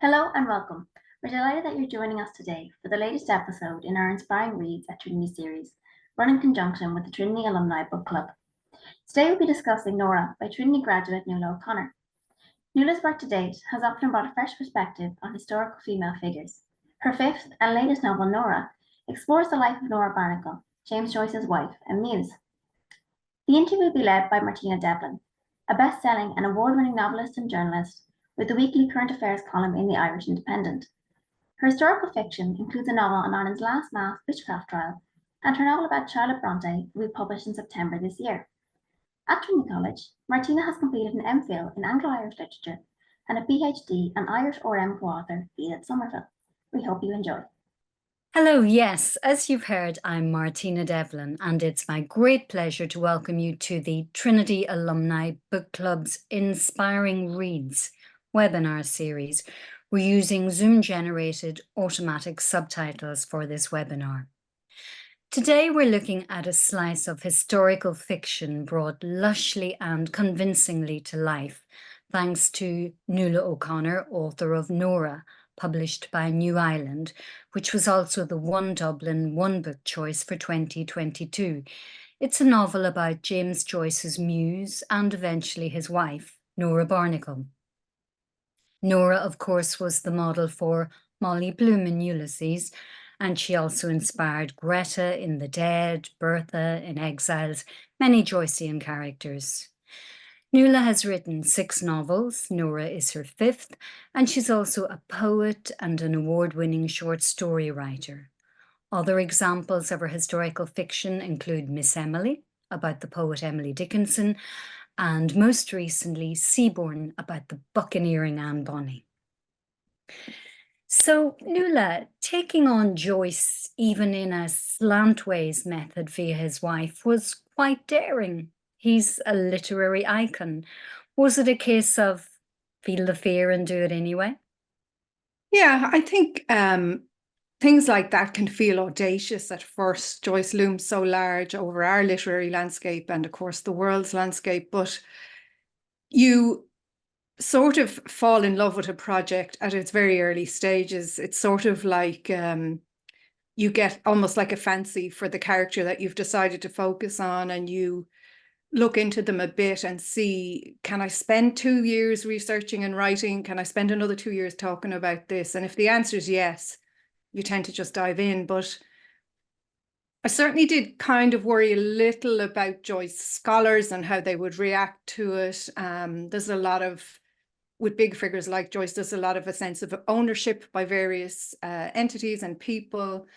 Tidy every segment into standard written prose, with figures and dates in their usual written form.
Hello and welcome. We're delighted that you're joining us today for the latest episode in our Inspiring Reads at Trinity series, run in conjunction with the Trinity Alumni Book Club. Today we'll be discussing Nora by Trinity graduate Nuala O'Connor. Nuala's work to date has often brought a fresh perspective on historical female figures. Her fifth and latest novel, Nora, explores the life of Nora Barnacle, James Joyce's wife and muse. The interview will be led by Martina Devlin, a best-selling and award-winning novelist and journalist with the weekly current affairs column in the Irish Independent. Her historical fiction includes a novel on Ireland's last mass witchcraft trial, and her novel about Charlotte Bronte will be published in September this year. At Trinity College, Martina has completed an MPhil in Anglo-Irish literature and a PhD and Irish RM co-author Edith Somerville. We hope you enjoy. Hello, yes, as you've heard, I'm Martina Devlin, and it's my great pleasure to welcome you to the Trinity Alumni Book Club's Inspiring Reads webinar series. We're using Zoom-generated automatic subtitles for this webinar. Today, we're looking at a slice of historical fiction brought lushly and convincingly to life, thanks to Nuala O'Connor, author of Nora, published by New Island, which was also the One Dublin One Book Choice for 2022. It's a novel about James Joyce's muse and eventually his wife, Nora Barnacle. Nora, of course, was the model for Molly Bloom in Ulysses, and she also inspired Greta in The Dead, Bertha in Exiles, many Joycean characters. Nuala has written 6 novels. Nora is her 5th, and she's also a poet and an award-winning short story writer. Other examples of her historical fiction include Miss Emily, about the poet Emily Dickinson, and most recently, Seaborn, about the buccaneering Anne Bonny. So, Nuala, taking on Joyce, even in a slantways method via his wife, was quite daring. He's a literary icon. Was it a case of feel the fear and do it anyway? Yeah, I think things like that can feel audacious at first. Joyce looms so large over our literary landscape and, of course, the world's landscape, but you sort of fall in love with a project at its very early stages. It's sort of like you get almost like a fancy for the character that you've decided to focus on, and you look into them a bit and see, can I spend 2 years researching and writing? Can I spend another 2 years talking about this? And if the answer is yes, you tend to just dive in. But I certainly did kind of worry a little about Joyce scholars and how they would react to it. There's a lot of, with big figures like Joyce, there's a lot of a sense of ownership by various entities and people.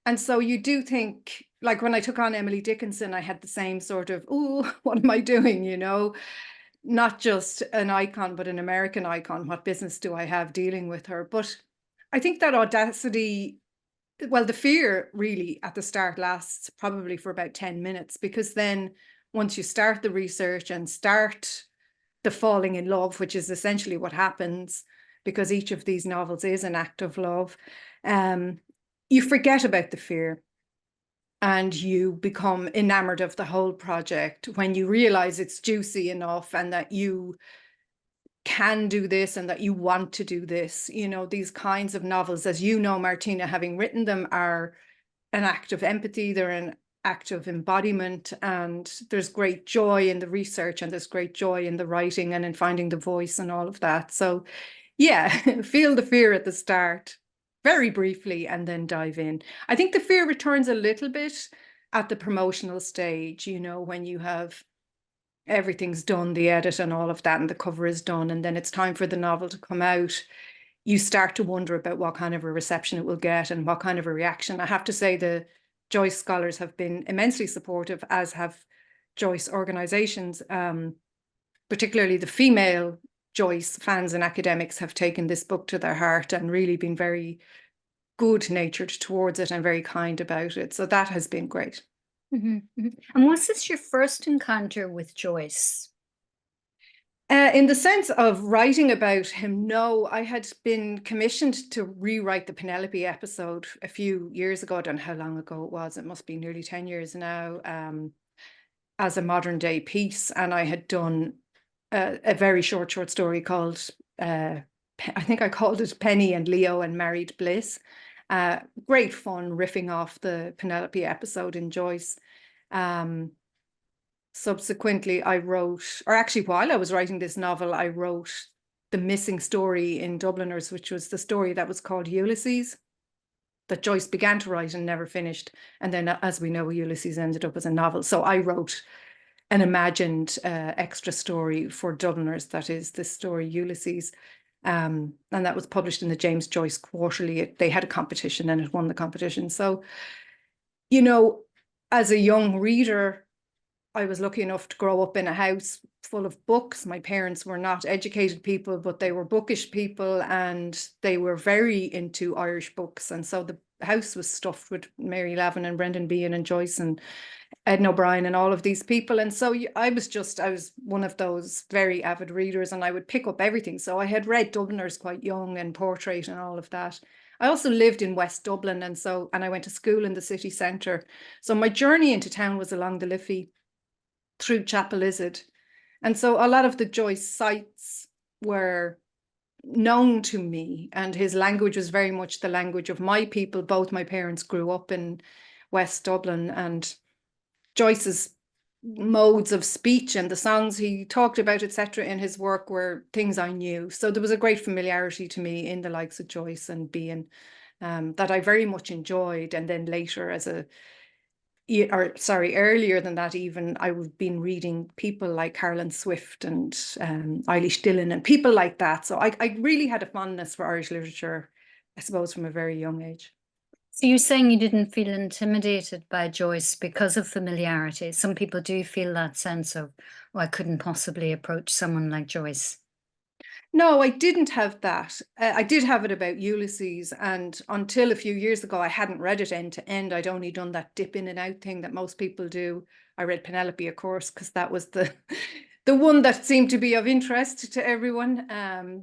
And so you do think, like when I took on Emily Dickinson, I had the same sort of, oh, what am I doing? You know, not just an icon, but an American icon. What business do I have dealing with her? But I think that audacity, well, the fear really at the start lasts probably for about 10 minutes, because then once you start the research and start the falling in love, which is essentially what happens, because each of these novels is an act of love, you forget about the fear and you become enamored of the whole project when you realize it's juicy enough and that you can do this and that you want to do this. You know, these kinds of novels, as you know, Martina, having written them, are an act of empathy. They're an act of embodiment, and there's great joy in the research and there's great joy in the writing and in finding the voice and all of that. So yeah, feel the fear at the start very briefly and then dive in. I think the fear returns a little bit at the promotional stage, you know, when you have everything's done, the edit and all of that, and the cover is done, and then it's time for the novel to come out. You start to wonder about what kind of a reception it will get and what kind of a reaction. I have to say the Joyce scholars have been immensely supportive, as have Joyce organizations, particularly the female Joyce fans and academics have taken this book to their heart and really been very good-natured towards it and very kind about it. So that has been great. And was this your first encounter with Joyce? In the sense of writing about him, no. I had been commissioned to rewrite the Penelope episode a few years ago. I don't know how long ago it was. It must be nearly 10 years now, as a modern day piece. And I had done a very short story called I think I called it Penny and Leo and Married Bliss. Great fun riffing off the Penelope episode in Joyce. Subsequently, I wrote, or actually while I was writing this novel, I wrote the missing story in Dubliners, which was the story that was called Ulysses, that Joyce began to write and never finished. And then, as we know, Ulysses ended up as a novel. So I wrote an imagined extra story for Dubliners, that is this story Ulysses. And that was published in the James Joyce Quarterly. They had a competition and it won the competition. So, you know, as a young reader, I was lucky enough to grow up in a house full of books. My parents were not educated people, but they were bookish people, and they were very into Irish books. And so the house was stuffed with Mary Lavin and Brendan Behan and Joyce and Edna O'Brien and all of these people. And so I was one of those very avid readers, and I would pick up everything. So I had read Dubliners quite young and Portrait and all of that. I also lived in West Dublin, and I went to school in the city centre. So my journey into town was along the Liffey through Chapel Izard. And so a lot of the Joyce sites were known to me, and his language was very much the language of my people. Both my parents grew up in West Dublin, and Joyce's modes of speech and the songs he talked about, etc., in his work were things I knew. So there was a great familiarity to me in the likes of Joyce and Behan that I very much enjoyed. And then later earlier than that even, I've been reading people like Carolyn Swift and Eilish Dillon and people like that. So I really had a fondness for Irish literature, I suppose, from a very young age. So you're saying you didn't feel intimidated by Joyce because of familiarity. Some people do feel that sense of, oh, I couldn't possibly approach someone like Joyce. No, I didn't have that. I did have it about Ulysses, and until a few years ago, I hadn't read it end to end. I'd only done that dip in and out thing that most people do. I read Penelope, of course, because that was the one that seemed to be of interest to everyone.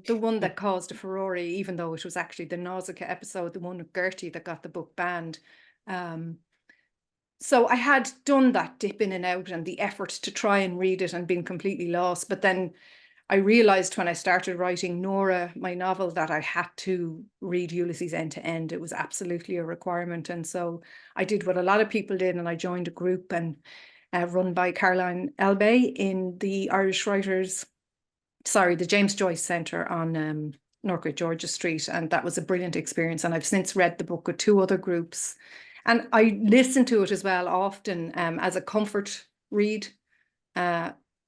The one that caused a furore, even though it was actually the Nausicaa episode, the one with Gertie, that got the book banned. So I had done that dip in and out and the effort to try and read it and been completely lost. But then I realized when I started writing Nora, my novel, that I had to read Ulysses end to end. It was absolutely a requirement. And so I did what a lot of people did, and I joined a group and run by Caroline Elbey in the the James Joyce Centre on Northcote Georgia Street. And that was a brilliant experience. And I've since read the book with 2 other groups. And I listen to it as well often as a comfort read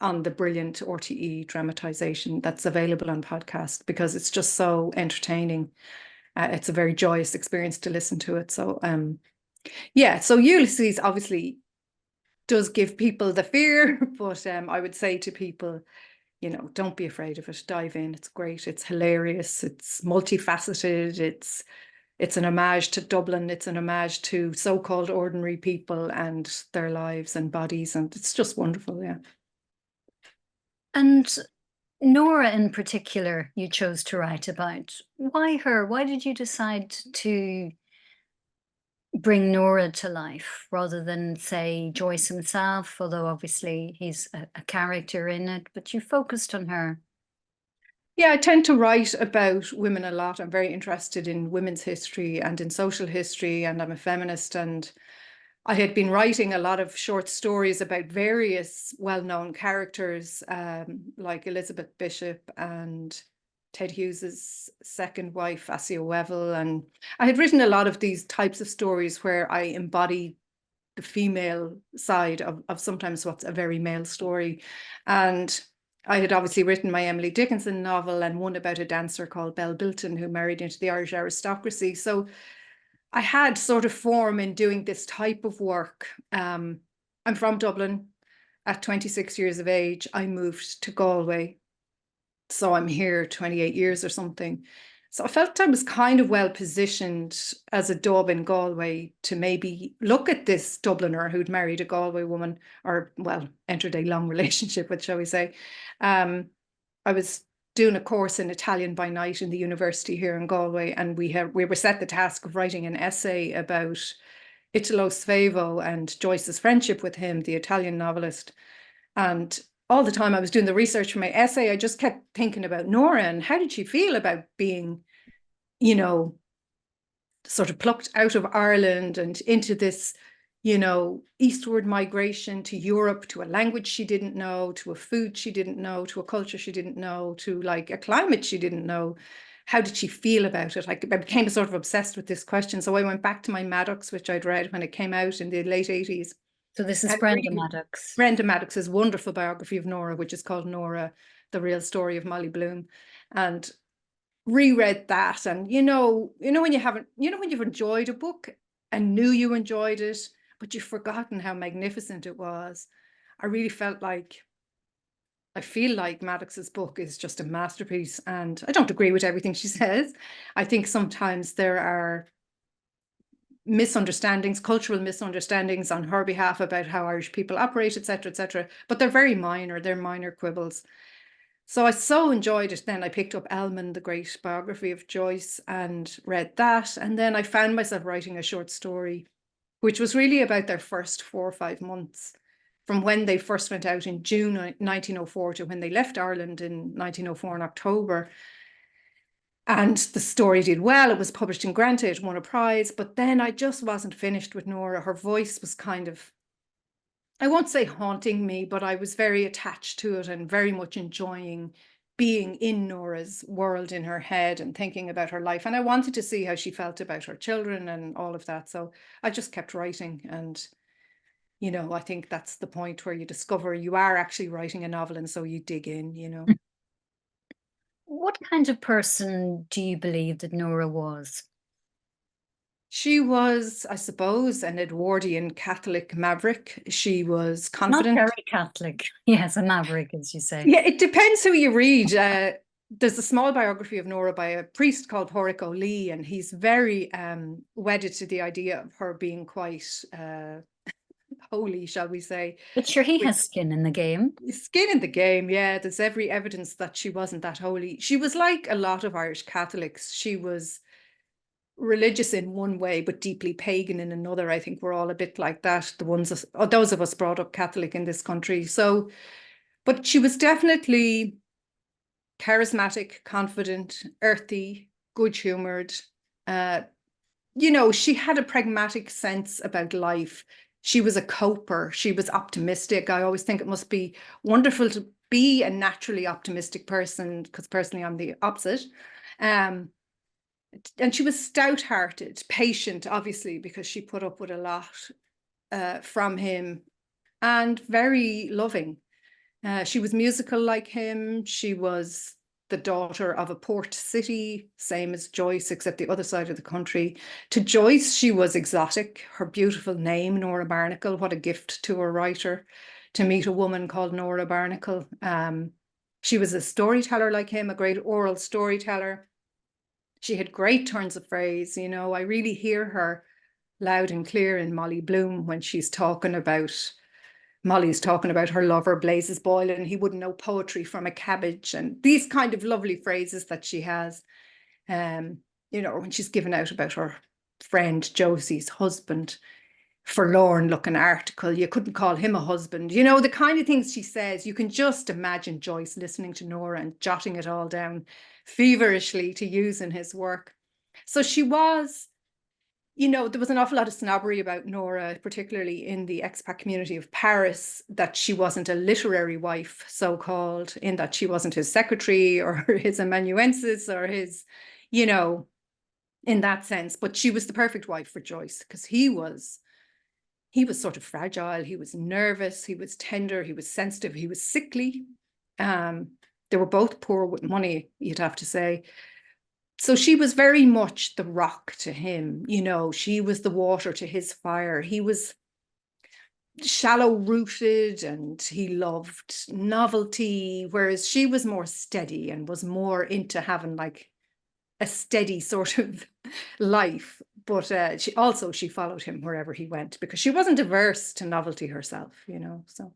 on the brilliant RTE dramatization that's available on podcast, because it's just so entertaining. It's a very joyous experience to listen to it. So so Ulysses obviously does give people the fear, but I would say to people, you know, don't be afraid of it. Dive in. It's great. It's hilarious. It's multifaceted. It's an homage to Dublin. It's an homage to so-called ordinary people and their lives and bodies, and it's just wonderful. Yeah. And Nora in particular, you chose to write about. Why her? Why did you decide to bring Nora to life rather than, say, Joyce himself, although obviously he's a character in it, but you focused on her? Yeah, I tend to write about women a lot. I'm very interested in women's history and in social history, and I'm a feminist, and I had been writing a lot of short stories about various well-known characters like Elizabeth Bishop and Ted Hughes's second wife, Assia Wevel. And I had written a lot of these types of stories where I embody the female side of sometimes what's a very male story. And I had obviously written my Emily Dickinson novel and one about a dancer called Belle Bilton who married into the Irish aristocracy. So I had sort of form in doing this type of work. I'm from Dublin. At 26 years of age, I moved to Galway. So I'm here 28 years or something. So I felt I was kind of well positioned as a Dub in Galway to maybe look at this Dubliner who'd married a Galway woman, or well, entered a long relationship with, shall we say. I was doing a course in Italian by night in the university here in Galway, and we were set the task of writing an essay about Italo Svevo and Joyce's friendship with him, the Italian novelist. And all the time I was doing the research for my essay, I just kept thinking about Nora and how did she feel about being, you know, sort of plucked out of Ireland and into this, you know, eastward migration to Europe, to a language she didn't know, to a food she didn't know, to a culture she didn't know, to like a climate she didn't know. How did she feel about it? I became sort of obsessed with this question. So I went back to my Maddox, which I'd read when it came out in the late 80s. So this is Brenda Maddox. Brenda Maddox's wonderful biography of Nora, which is called Nora, The Real Story of Molly Bloom. And reread that, and you know when you've enjoyed a book and knew you enjoyed it, but you've forgotten how magnificent it was. I feel like Maddox's book is just a masterpiece, and I don't agree with everything she says. I think sometimes there are misunderstandings, cultural misunderstandings on her behalf about how Irish people operate, etc., but they're very minor. They're minor quibbles. So I so enjoyed it. Then I picked up Elman, the great biography of Joyce, and read that. And then I found myself writing a short story, which was really about their first 4 or 5 months, from when they first went out in June 1904 to when they left Ireland in 1904 in October. And the story did well. It was published in Granta. It won a prize. But then I just wasn't finished with Nora. Her voice was kind of, I won't say haunting me, but I was very attached to it and very much enjoying being in Nora's world in her head and thinking about her life. And I wanted to see how she felt about her children and all of that. So I just kept writing. And, you know, I think that's the point where you discover you are actually writing a novel. And so you dig in, you know. What kind of person do you believe that Nora was? She was, I suppose, an Edwardian Catholic maverick. She was confident. Not very Catholic. Yes, a maverick, as you say. Yeah, it depends who you read. There's a small biography of Nora by a priest called Porrick O'Lee, and he's very wedded to the idea of her being quite holy, shall we say. But sure, he has skin in the game. Skin in the game, yeah. There's every evidence that she wasn't that holy. She was like a lot of Irish Catholics. She was religious in one way, but deeply pagan in another. I think we're all a bit like that. Those of us brought up Catholic in this country. So, but she was definitely charismatic, confident, earthy, good-humoured. You know, she had a pragmatic sense about life. She was a coper. She was optimistic. I always think it must be wonderful to be a naturally optimistic person, because personally I'm the opposite. And she was stout-hearted, patient, obviously, because she put up with a lot from him, and very loving. She was musical like him. She was the daughter of a port city, same as Joyce, except the other side of the country. To Joyce, she was exotic. Her beautiful name, Nora Barnacle, what a gift to a writer to meet a woman called Nora Barnacle. She was a storyteller like him, a great oral storyteller. She had great turns of phrase. You know, I really hear her loud and clear in Molly Bloom when Molly's talking about her lover Blazes Boyle, and he wouldn't know poetry from a cabbage, and these kind of lovely phrases that she has. You know, when she's given out about her friend Josie's husband, forlorn looking article, you couldn't call him a husband. You know, the kind of things she says, you can just imagine Joyce listening to Nora and jotting it all down feverishly to use in his work. So she was, you know, there was an awful lot of snobbery about Nora, particularly in the expat community of Paris, that she wasn't a literary wife, so-called, in that she wasn't his secretary or his amanuensis or his, you know, in that sense. But she was the perfect wife for Joyce, because he was sort of fragile. He was nervous. He was tender. He was sensitive. He was sickly. They were both poor with money, you'd have to say. So she was very much the rock to him. You know, she was the water to his fire. He was shallow rooted and he loved novelty, whereas she was more steady and was more into having like a steady sort of life. But she followed him wherever he went, because she wasn't averse to novelty herself, you know. So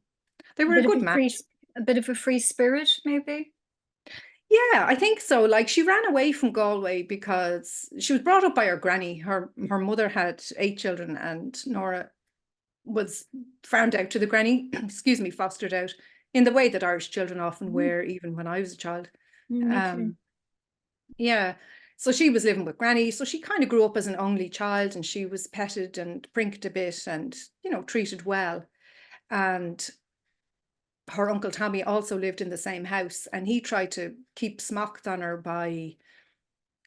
they were a good match. A bit of a free spirit, maybe? Yeah, I think so. Like, she ran away from Galway because she was brought up by her granny. Her mother had 8 children, and Nora was found out to the granny, excuse me, fostered out in the way that Irish children often were, even when I was a child. Me too. Yeah. So she was living with Granny. So she kind of grew up as an only child, and she was petted and prinked a bit and, you know, treated well. And her Uncle Tommy also lived in the same house, and he tried to keep smocked on her by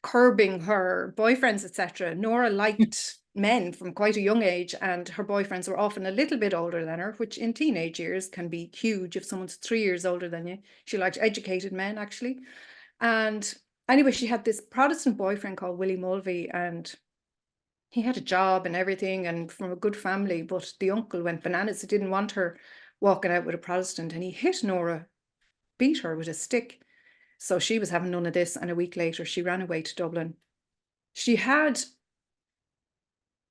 curbing her boyfriends, etc. Nora liked men from quite a young age, and her boyfriends were often a little bit older than her, which in teenage years can be huge if someone's 3 years older than you. She liked educated men, actually. And anyway, she had this Protestant boyfriend called Willie Mulvey, and he had a job and everything and from a good family, but the uncle went bananas. He didn't want her walking out with a Protestant, and he hit Nora, beat her with a stick. So she was having none of this, and a week later she ran away to Dublin. She had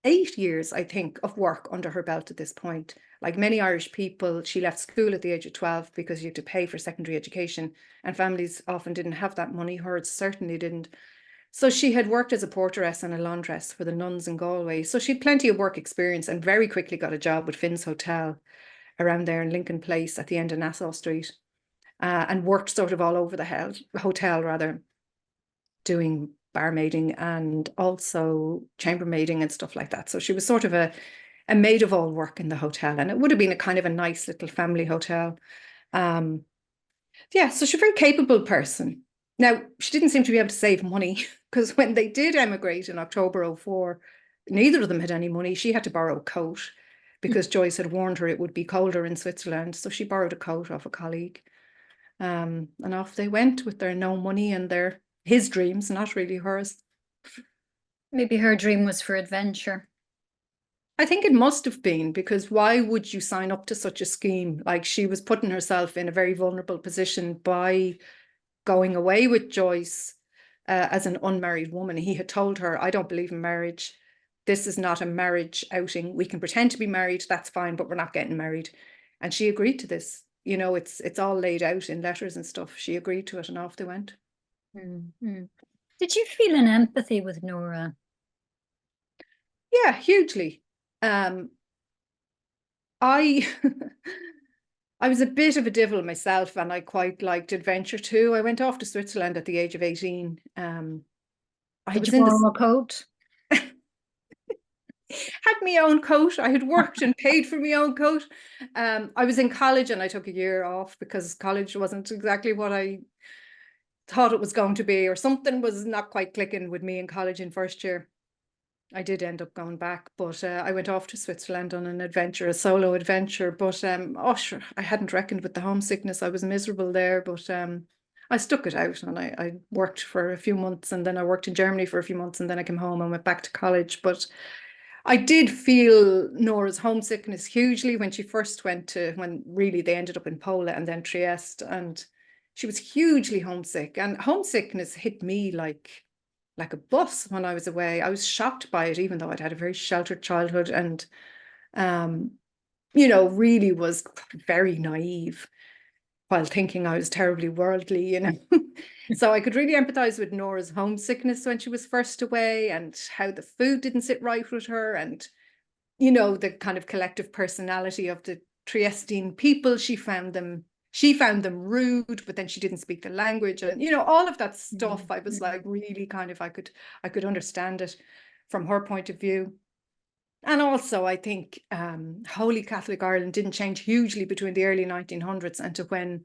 8 years, I think, of work under her belt at this point. Like many Irish people, she left school at the age of 12 because you had to pay for secondary education, and families often didn't have that money. Hers certainly didn't. So she had worked as a porteress and a laundress for the nuns in Galway. So she had plenty of work experience and very quickly got a job with Finn's Hotel around there in Lincoln Place at the end of Nassau Street, and worked sort of all over the hotel, rather, doing barmaiding and also chambermaiding and stuff like that. So she was sort of a maid of all work in the hotel, and it would have been a kind of a nice little family hotel. Yeah, so she's a very capable person. Now, she didn't seem to be able to save money, because when they did emigrate in October 04, neither of them had any money. She had to borrow a coat because Joyce had warned her it would be colder in Switzerland. So she borrowed a coat off a colleague. And off they went with their no money and his dreams, not really hers. Maybe her dream was for adventure. I think it must have been, because why would you sign up to such a scheme? Like, she was putting herself in a very vulnerable position by going away with Joyce as an unmarried woman. He had told her, I don't believe in marriage. This is not a marriage outing. We can pretend to be married, that's fine, but we're not getting married. And she agreed to this. You know, it's all laid out in letters and stuff. She agreed to it, and off they went. Mm-hmm. Did you feel an empathy with Nora? Yeah, hugely. I I was a bit of a devil myself, and I quite liked adventure too. I went off to Switzerland at the age of 18. Did you borrow a coat? Had my own coat. I had worked and paid for my own coat. I was in college, and I took a year off because college wasn't exactly what I thought it was going to be, or something was not quite clicking with me in college in first year. I did end up going back, but I went off to Switzerland on an adventure, a solo adventure. But oh sure, I hadn't reckoned with the homesickness. I was miserable there, but I stuck it out, and I worked for a few months, and then I worked in Germany for a few months, and then I came home and went back to college. But I did feel Nora's homesickness hugely when she first when really they ended up in Pola and then Trieste, and she was hugely homesick. And homesickness hit me like a bus when I was away. I was shocked by it, even though I'd had a very sheltered childhood, and you know, really was very naive while thinking I was terribly worldly, you know. So I could really empathize with Nora's homesickness when she was first away, and how the food didn't sit right with her, and, you know, the kind of collective personality of the Triestine people. She found them rude, but then she didn't speak the language, and, you know, all of that stuff. I was like, really kind of, I could understand it from her point of view. And also, I think Holy Catholic Ireland didn't change hugely between the early 1900s and to when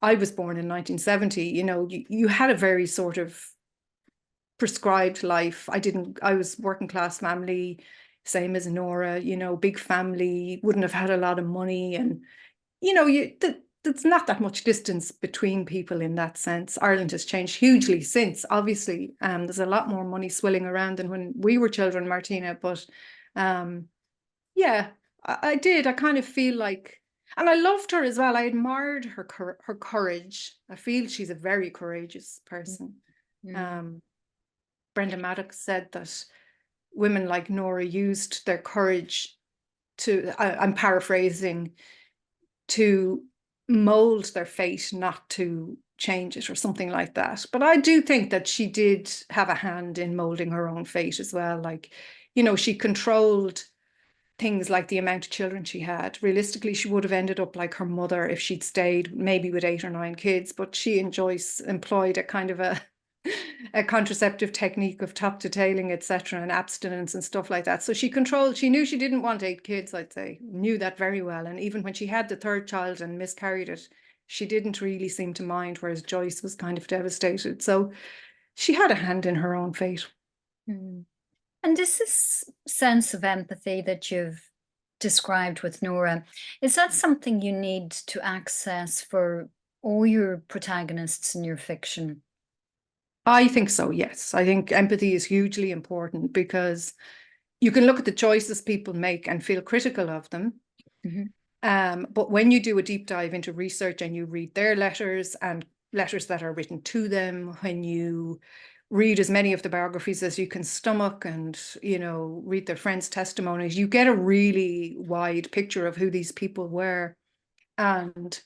I was born in 1970. You know, you had a very sort of prescribed life. I was working class family, same as Nora, you know, big family, wouldn't have had a lot of money. And, you know, there's not that much distance between people in that sense. Ireland has changed hugely since, obviously. There's a lot more money swilling around than when we were children, Martina. But yeah, I did. I kind of feel like, and I loved her as well. I admired her courage. I feel she's a very courageous person. Brenda Maddox said that women like Nora used their courage to, I'm paraphrasing, to mold their fate, not to change it, or something like that. But I do think that she did have a hand in molding her own fate as well. Like, you know, she controlled things like the amount of children she had. Realistically, she would have ended up like her mother if she'd stayed, maybe with 8 or 9 kids. But she and Joyce employed a kind of a contraceptive technique of top to tailing, etc., and abstinence and stuff like that. So she knew she didn't want 8 kids, I'd say, knew that very well. And even when she had the 3rd child and miscarried it, she didn't really seem to mind, whereas Joyce was kind of devastated. So she had a hand in her own fate. Mm. And is this sense of empathy that you've described with Nora, is that something you need to access for all your protagonists in your fiction? I think so, yes. I think empathy is hugely important because you can look at the choices people make and feel critical of them. But when you do a deep dive into research and you read their letters and letters that are written to them, when you read as many of the biographies as you can stomach and, read their friends' testimonies, you get a really wide picture of who these people were. And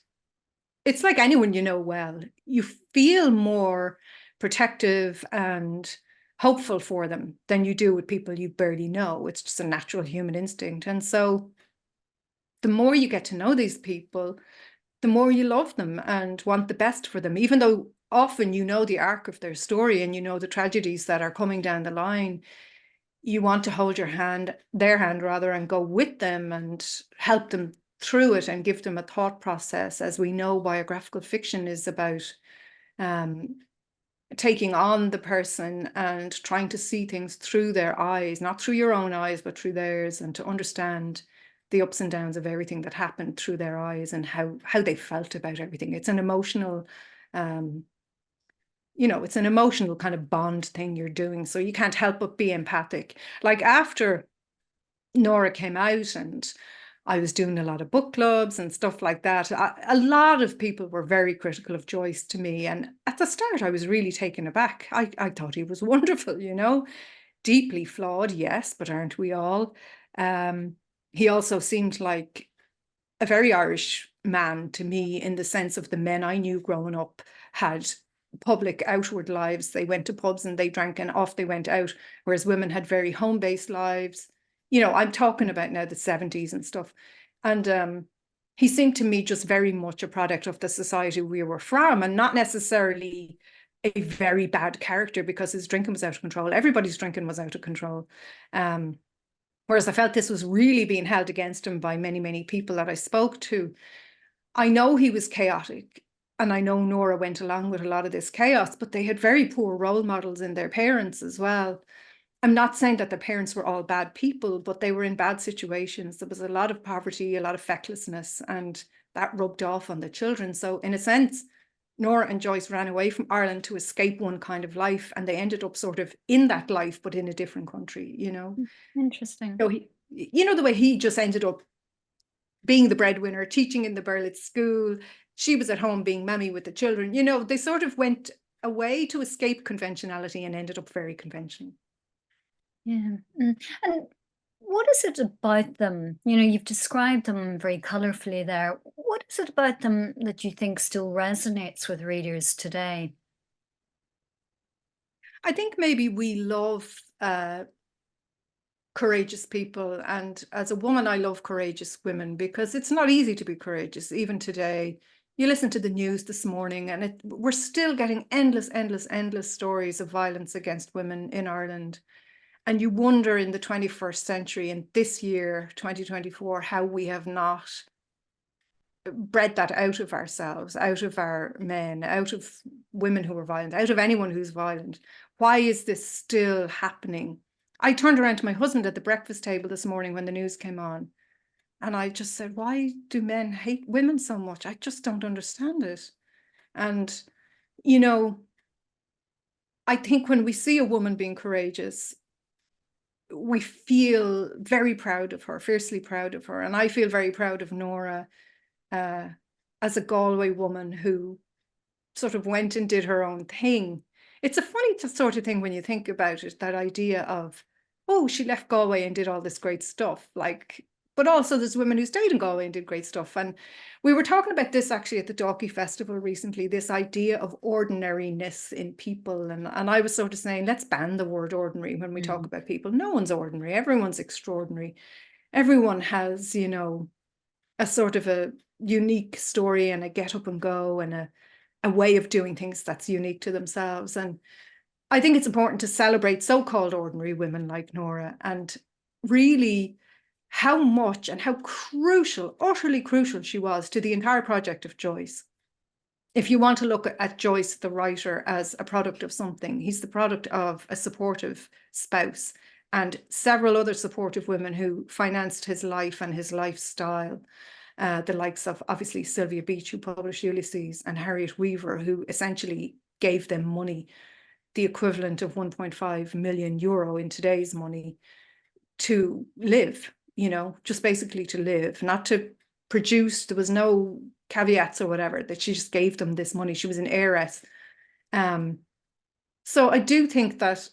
it's like anyone you know well, you feel more protective and hopeful for them than you do with people you barely know. It's just a natural human instinct. And so the more you get to know these people, the more you love them and want the best for them, even though often you know the arc of their story and you know the tragedies that are coming down the line. You want to hold their hand rather, and go with them and help them through it and give them a thought process. As we know, biographical fiction is about taking on the person and trying to see things through their eyes, not through your own eyes, but through theirs, and to understand the ups and downs of everything that happened through their eyes and how they felt about everything. It's an emotional, it's an emotional kind of bond thing you're doing. So you can't help but be empathic. Like after Nora came out and I was doing a lot of book clubs and stuff like that, a lot of people were very critical of Joyce to me. And at the start, I was really taken aback. I thought he was wonderful, deeply flawed, yes, but aren't we all? He also seemed like a very Irish man to me, in the sense of the men I knew growing up had public outward lives. They went to pubs and they drank and off they went out, whereas women had very home-based lives. I'm talking about now the 70s and stuff. And he seemed to me just very much a product of the society we were from, and not necessarily a very bad character because his drinking was out of control. Everybody's drinking was out of control. Whereas I felt this was really being held against him by many, many people that I spoke to. I know he was chaotic, and I know Nora went along with a lot of this chaos, but they had very poor role models in their parents as well. I'm not saying that the parents were all bad people, but they were in bad situations. There was a lot of poverty, a lot of fecklessness, and that rubbed off on the children. So in a sense, Nora and Joyce ran away from Ireland to escape one kind of life, and they ended up sort of in that life, but in a different country, Interesting. So he, the way he just ended up being the breadwinner, teaching in the Berlitz school. She was at home being mammy with the children. They sort of went away to escape conventionality and ended up very conventional. Yeah. And what is it about them? You've described them very colourfully there. What is it about them that you think still resonates with readers today? I think maybe we love courageous people. And as a woman, I love courageous women because it's not easy to be courageous. Even today, you listen to the news this morning and we're still getting endless stories of violence against women in Ireland. And you wonder in the 21st century, in this year, 2024, how we have not bred that out of ourselves, out of our men, out of women who are violent, out of anyone who's violent. Why is this still happening? I turned around to my husband at the breakfast table this morning when the news came on, and I just said, why do men hate women so much? I just don't understand it. And, I think when we see a woman being courageous, we feel very proud of her, fiercely proud of her. And I feel very proud of Nora as a Galway woman who sort of went and did her own thing. It's a funny sort of thing when you think about it, that idea of, oh, she left Galway and did all this great stuff. But also there's women who stayed in Galway and did great stuff. And we were talking about this actually at the Dalkey Festival recently, this idea of ordinariness in people. And I was sort of saying, let's ban the word ordinary when we talk about people. No one's ordinary. Everyone's extraordinary. everyone has, you know, a sort of a unique story and a get up and go and a way of doing things that's unique to themselves. And I think it's important to celebrate so-called ordinary women like Nora, and really how much and how crucial, utterly crucial she was to the entire project of Joyce. If you want to look at Joyce, the writer, as a product of something, he's the product of a supportive spouse and several other supportive women who financed his life and his lifestyle. The likes of, obviously, Sylvia Beach, who published Ulysses, and Harriet Weaver, who essentially gave them money, the equivalent of 1.5 million euro in today's money, to live, you know, just basically to live, not to produce. There was no caveats or whatever, that she just gave them this money. She was an heiress. So I do think that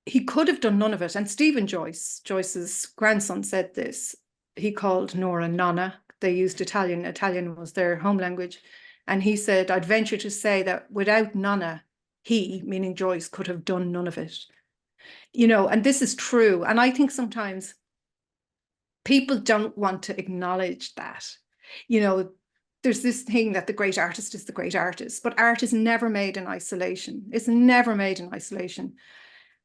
he could have done none of it. And Stephen Joyce, Joyce's grandson, said this. He called Nora Nonna. They used Italian. Italian was their home language. And he said, I'd venture to say that without Nonna, he, meaning Joyce, could have done none of it. You know, and this is true. And I think sometimes people don't want to acknowledge that. You know, there's this thing that the great artist is the great artist, but art is never made in isolation. It's never made in isolation.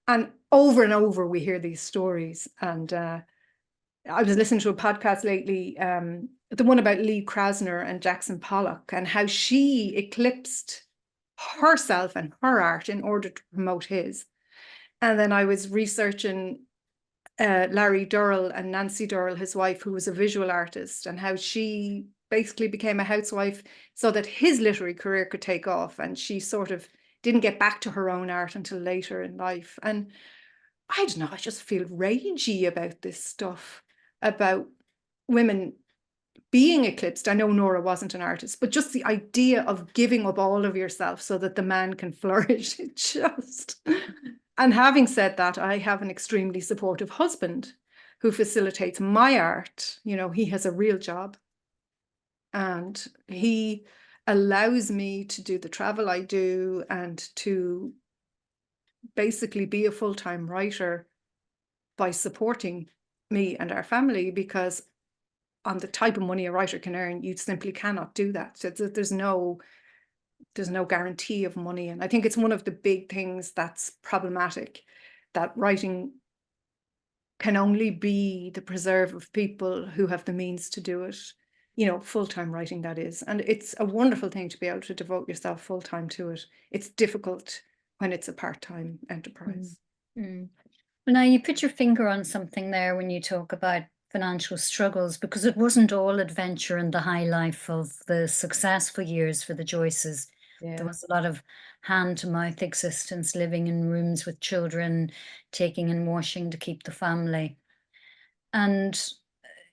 And over we hear these stories. And I was listening to a podcast lately, the one about Lee Krasner and Jackson Pollock, and how she eclipsed herself and her art in order to promote his. And then I was researching Larry Durrell and Nancy Durrell, his wife, who was a visual artist, and how she basically became a housewife so that his literary career could take off. And she sort of didn't get back to her own art until later in life. And I don't know, I just feel ragey about this stuff, about women being eclipsed. I know Nora wasn't an artist, but just the idea of giving up all of yourself so that the man can flourish, it just... And having said that, I have an extremely supportive husband who facilitates my art. You know, he has a real job and he allows me to do the travel I do and to basically be a full-time writer by supporting me and our family, because on the type of money a writer can earn, you simply cannot do that. So there's no guarantee of money. And I think it's one of the big things that's problematic, that writing can only be the preserve of people who have the means to do it, you know, full-time writing, that is. And it's a wonderful thing to be able to devote yourself full-time to it. It's difficult when it's a part-time enterprise. Well, now you put your finger on something there when you talk about financial struggles, because it wasn't all adventure and the high life of the successful years for the Joyces. Yeah. There was a lot of hand-to-mouth existence, living in rooms with children, taking and washing to keep the family. And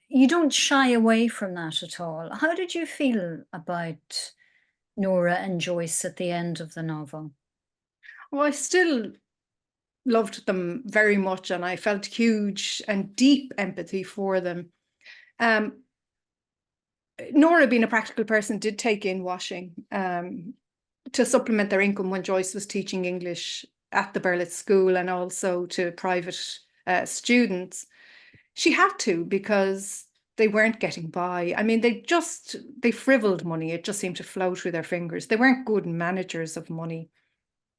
you don't shy away from that at all. How did you feel about Nora and Joyce at the end of the novel? Well, I still loved them very much, and I felt huge and deep empathy for them. Nora, being a practical person, did take in washing to supplement their income when Joyce was teaching English at the Berlitz School and also to private students. She had to, because they weren't getting by. I mean, they frivoled money. It just seemed to flow through their fingers. They weren't good managers of money.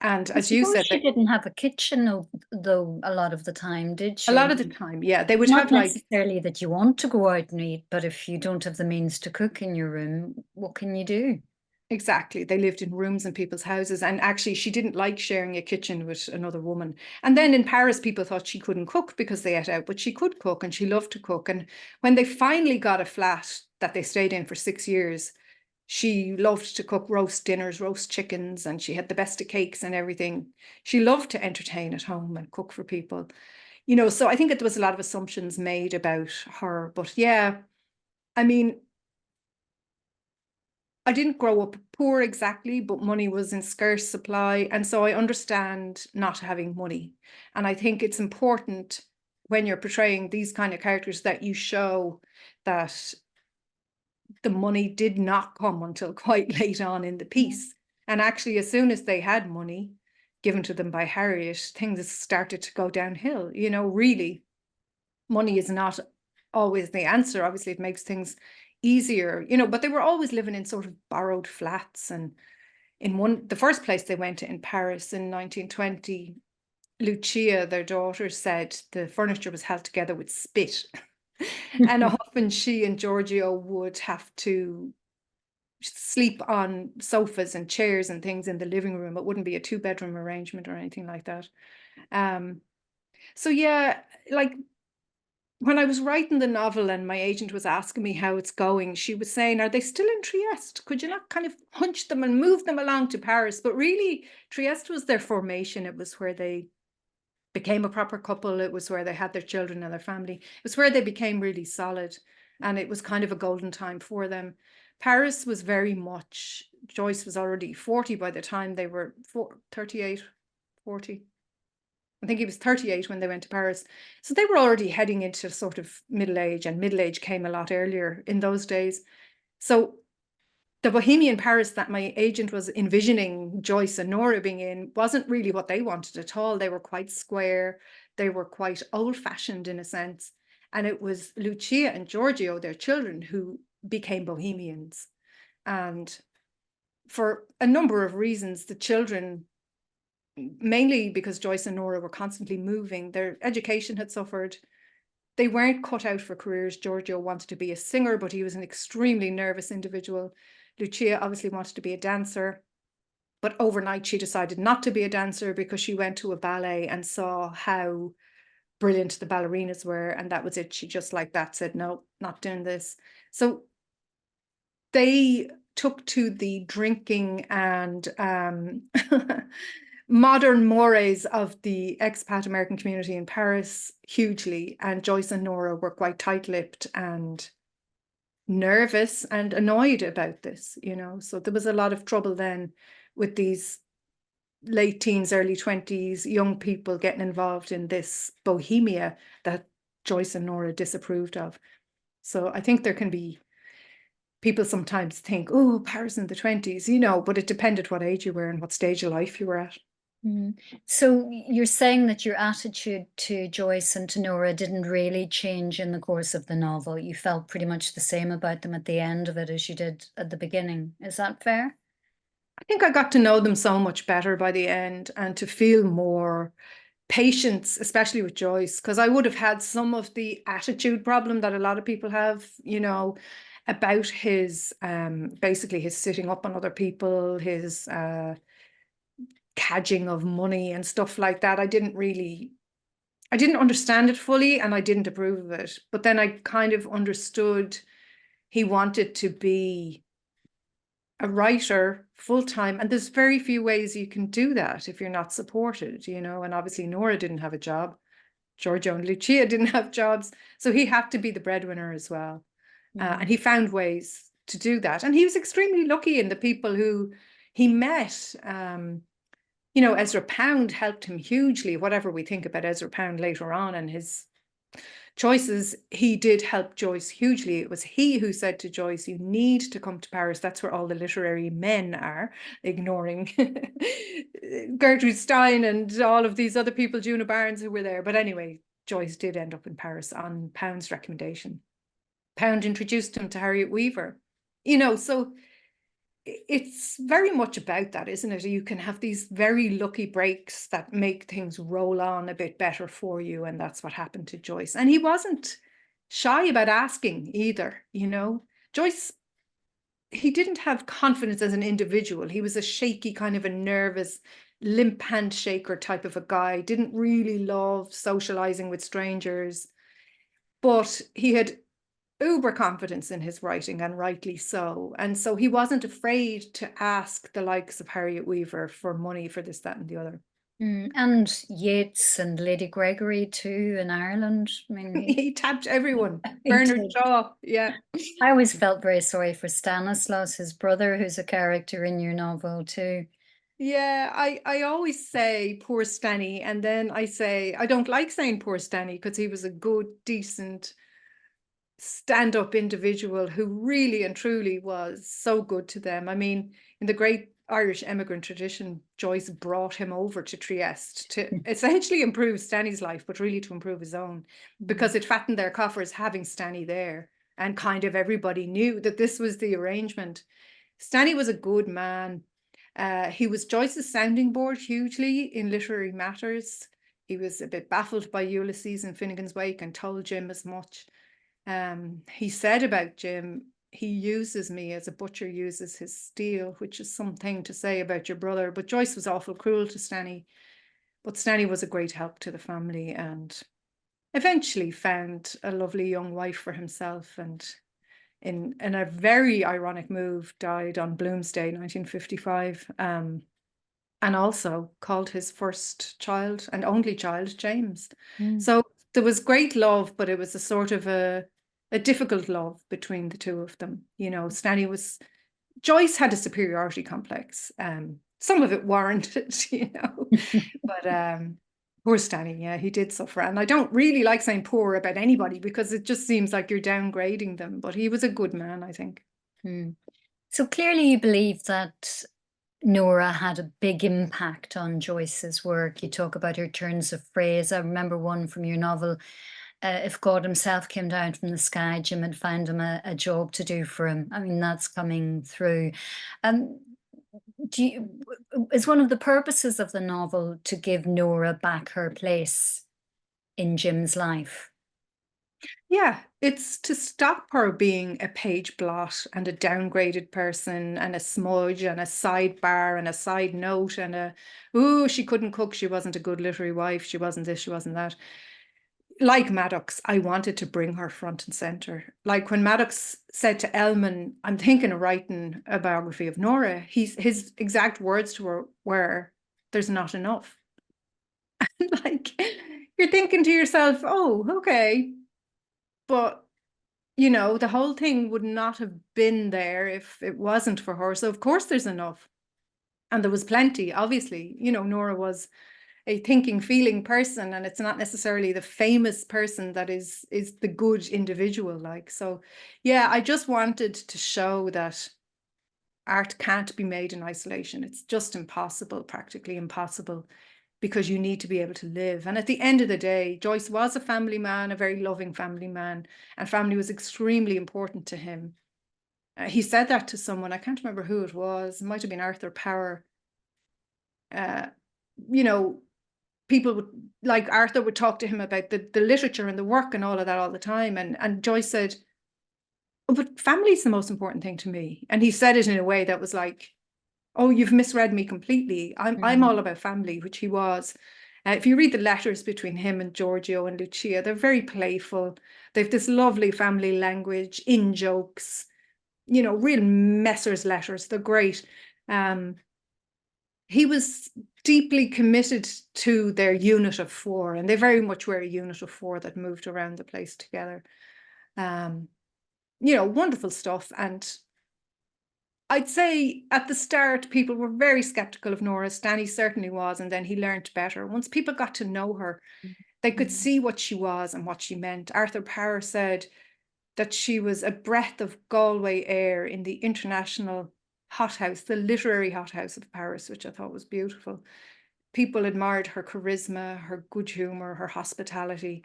And as you said, she didn't have a kitchen, though, a lot of the time, did she? A lot of the time, yeah. They would Not have, like, necessarily that you want to go out and eat, but if you don't have the means to cook in your room, what can you do? Exactly. They lived in rooms in people's houses. And actually, she didn't like sharing a kitchen with another woman. And then in Paris, people thought she couldn't cook because they ate out, but she could cook and she loved to cook. And when they finally got a flat that they stayed in for 6 years, she loved to cook roast dinners, roast chickens, and she had the best of cakes and everything. She loved to entertain at home and cook for people. You know, so I think that there was a lot of assumptions made about her. But yeah, I mean, I didn't grow up poor exactly, but money was in scarce supply. And so I understand not having money. And I think it's important when you're portraying these kind of characters that you show that the money did not come until quite late on in the piece. And actually, as soon as they had money given to them by Harriet, things started to go downhill. You know, really, money is not always the answer. Obviously, it makes things easier, but they were always living in sort of borrowed flats. And the first place they went to in Paris in 1920, Lucia, their daughter, said the furniture was held together with spit. And often she and Giorgio would have to sleep on sofas and chairs and things in the living room. It wouldn't be a 2-bedroom arrangement or anything like that. So yeah, like when I was writing the novel and my agent was asking me how it's going, she was saying, are they still in Trieste? Could you not kind of hunch them and move them along to Paris? But really, Trieste was their formation. It was where they became a proper couple. It was where they had their children and their family. It was where they became really solid. And it was kind of a golden time for them. Paris was very much, Joyce was already 40 by the time they were 38, 40. I think he was 38 when they went to Paris. So they were already heading into sort of middle age, and middle age came a lot earlier in those days. So the bohemian Paris that my agent was envisioning Joyce and Nora being in wasn't really what they wanted at all. They were quite square. They were quite old-fashioned in a sense. And it was Lucia and Giorgio, their children, who became bohemians. And for a number of reasons, the children, mainly because Joyce and Nora were constantly moving, their education had suffered. They weren't cut out for careers. Giorgio wanted to be a singer, but he was an extremely nervous individual. Lucia obviously wanted to be a dancer, but overnight she decided not to be a dancer because she went to a ballet and saw how brilliant the ballerinas were, and that was it. She just like that said, no, not doing this. So they took to the drinking and modern mores of the expat American community in Paris hugely, and Joyce and Nora were quite tight-lipped and nervous and annoyed about this, so there was a lot of trouble then with these late teens, early 20s young people getting involved in this bohemia that Joyce and Nora disapproved of. So I think there can be people sometimes think, oh, Paris in the 20s, but it depended what age you were and what stage of life you were at. So you're saying that your attitude to Joyce and to Nora didn't really change in the course of the novel. You felt pretty much the same about them at the end of it as you did at the beginning. Is that fair? I think I got to know them so much better by the end, and to feel more patience, especially with Joyce, because I would have had some of the attitude problem that a lot of people have, about his basically his sitting up on other people, his cadging of money and stuff like that. I didn't understand it fully, and I didn't approve of it. But then I kind of understood he wanted to be a writer full-time, and there's very few ways you can do that if you're not supported, and obviously Nora didn't have a job. Giorgio and Lucia didn't have jobs, so he had to be the breadwinner as well. And he found ways to do that, and he was extremely lucky in the people who he met. Ezra Pound helped him hugely. Whatever we think about Ezra Pound later on and his choices, he did help Joyce hugely. It was he who said to Joyce, you need to come to Paris. That's where all the literary men are, ignoring Gertrude Stein and all of these other people, Juna Barnes, who were there. But anyway, Joyce did end up in Paris on Pound's recommendation. Pound introduced him to Harriet Weaver. So it's very much about that, isn't it? You can have these very lucky breaks that make things roll on a bit better for you, and that's what happened to Joyce. And he wasn't shy about asking either, Joyce, he didn't have confidence as an individual. He was a shaky, kind of a nervous, limp handshaker type of a guy, didn't really love socializing with strangers, but he had uber confidence in his writing, and rightly so. And so he wasn't afraid to ask the likes of Harriet Weaver for money for this, that, and the other. And Yeats and Lady Gregory too in Ireland. I mean, he tapped everyone. Bernard Shaw, yeah. I always felt very sorry for Stanislaus, his brother, who's a character in your novel too. Yeah, I always say poor Stanny, and then I say I don't like saying poor Stanny because he was a good, decent, stand-up individual who really and truly was so good to them. I mean, in the great Irish immigrant tradition, Joyce brought him over to Trieste to essentially improve Stanny's life, but really to improve his own, because it fattened their coffers having Stanny there. And kind of everybody knew that this was the arrangement. Stanny was a good man. He was Joyce's sounding board hugely in literary matters. He was a bit baffled by Ulysses and Finnegan's Wake and told Jim as much. He said about Jim, he uses me as a butcher uses his steel, which is something to say about your brother. But Joyce was awful cruel to Stanny. But Stanny was a great help to the family and eventually found a lovely young wife for himself, and in a very ironic move died on Bloomsday 1955, and also called his first child and only child James. So there was great love, but it was a sort of a difficult love between the two of them. You know, Joyce had a superiority complex. Some of it warranted, you know, but poor Stanny, yeah, he did suffer. And I don't really like saying poor about anybody because it just seems like you're downgrading them, but he was a good man, I think. So clearly you believe that Nora had a big impact on Joyce's work. You talk about her turns of phrase. I remember one from your novel, if God himself came down from the sky, Jim had found him a job to do for him. I mean, that's coming through. Is one of the purposes of the novel to give Nora back her place in Jim's life? Yeah, it's to stop her being a page blot and a downgraded person and a smudge and a sidebar and a side note and she couldn't cook, she wasn't a good literary wife, she wasn't this, she wasn't that. Like Maddox, I wanted to bring her front and center. Like when Maddox said to Elman, I'm thinking of writing a biography of Nora, his exact words to her were, there's not enough. Like, you're thinking to yourself, oh, okay. But, you know, the whole thing would not have been there if it wasn't for her. So of course there's enough. And there was plenty, obviously. You know, Nora was a thinking, feeling person, and it's not necessarily the famous person that is the good individual. Like, so yeah, I just wanted to show that art can't be made in isolation. It's just impossible, practically impossible, because you need to be able to live. And at the end of the day, Joyce was a family man, a very loving family man, and family was extremely important to him. He said that to someone, I can't remember who it was, it might have been Arthur Power. You know, people would, like Arthur would talk to him about the literature and the work and all of that all the time. And Joyce said, oh, but family's the most important thing to me. And he said it in a way that was like, oh, you've misread me completely. I'm all about family, which he was. If you read the letters between him and Giorgio and Lucia, they're very playful. They've this lovely family language, in jokes, you know, real Messer's letters. They're great. He was deeply committed to their unit of four, and they very much were a unit of four that moved around the place together. You know, wonderful stuff. And I'd say at the start, people were very skeptical of Nora. Stanny certainly was, and then he learned better. Once people got to know her, they could see what she was and what she meant. Arthur Power said that she was a breath of Galway air in the international hothouse, the literary hothouse of Paris, which I thought was beautiful. People admired her charisma, her good humor, her hospitality.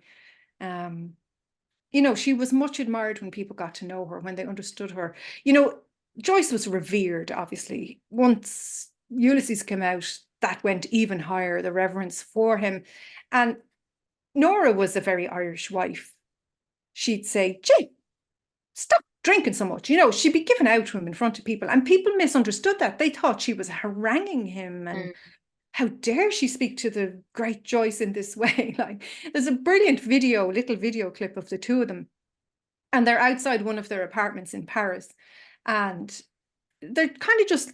You know, she was much admired when people got to know her, when they understood her. You know, Joyce was revered, obviously. Once Ulysses came out, that went even higher, the reverence for him. And Nora was a very Irish wife. She'd say, Jay, stop drinking so much. You know, she'd be giving out to him in front of people, and people misunderstood that. They thought she was haranguing him and how dare she speak to the great Joyce in this way? Like, there's a brilliant little video clip of the two of them, and they're outside one of their apartments in Paris, and they're kind of just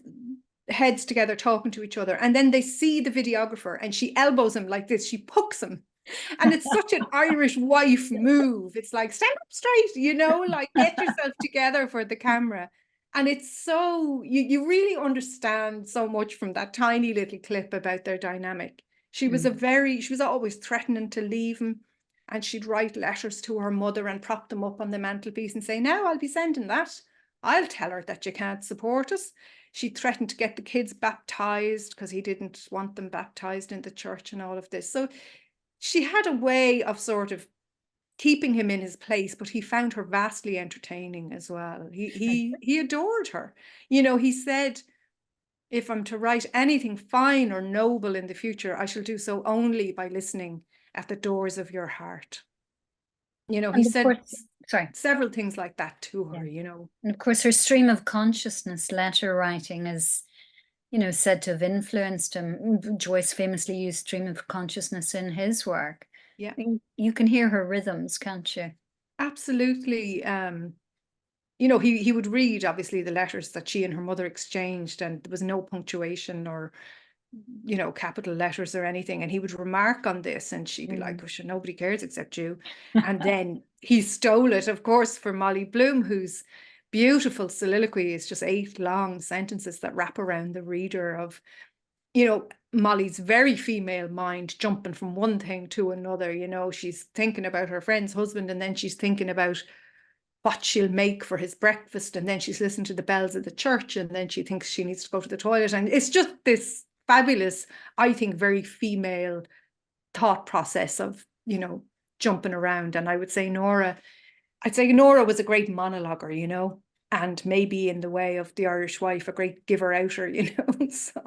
heads together talking to each other, and then they see the videographer and she elbows him like this, she pokes him. And it's such an Irish wife move. It's like, stand up straight, you know, like get yourself together for the camera. And it's so, you really understand so much from that tiny little clip about their dynamic. She was she was always threatening to leave him, and she'd write letters to her mother and prop them up on the mantelpiece and say, now I'll be sending that. I'll tell her that you can't support us. She threatened to get the kids baptized because he didn't want them baptized in the church and all of this. So she had a way of sort of keeping him in his place, but he found her vastly entertaining as well. He adored her. You know, he said, if I'm to write anything fine or noble in the future, I shall do so only by listening at the doors of your heart. You know, he And of said course, sorry. several things like that to her, Yeah. you know. And of course, her stream of consciousness letter writing is, you know, said to have influenced him. Joyce famously used stream of consciousness in his work. Yeah, You can hear her rhythms, can't you? absolutely. You know, he would read obviously the letters that she and her mother exchanged, and there was no punctuation or, you know, capital letters or anything. And he would remark on this, and she'd be like, "Oh, sure, nobody cares except you." And then he stole it, of course, for Molly Bloom, whose beautiful soliloquy is just 8 long sentences that wrap around the reader of, you know, Molly's very female mind jumping from one thing to another. You know, she's thinking about her friend's husband, and then she's thinking about what she'll make for his breakfast, and then she's listening to the bells of the church, and then she thinks she needs to go to the toilet. And it's just this fabulous, I think, very female thought process of, you know, jumping around. And I would say I'd say Nora was a great monologuer, you know, and maybe in the way of the Irish wife, a great giver outer, you know. So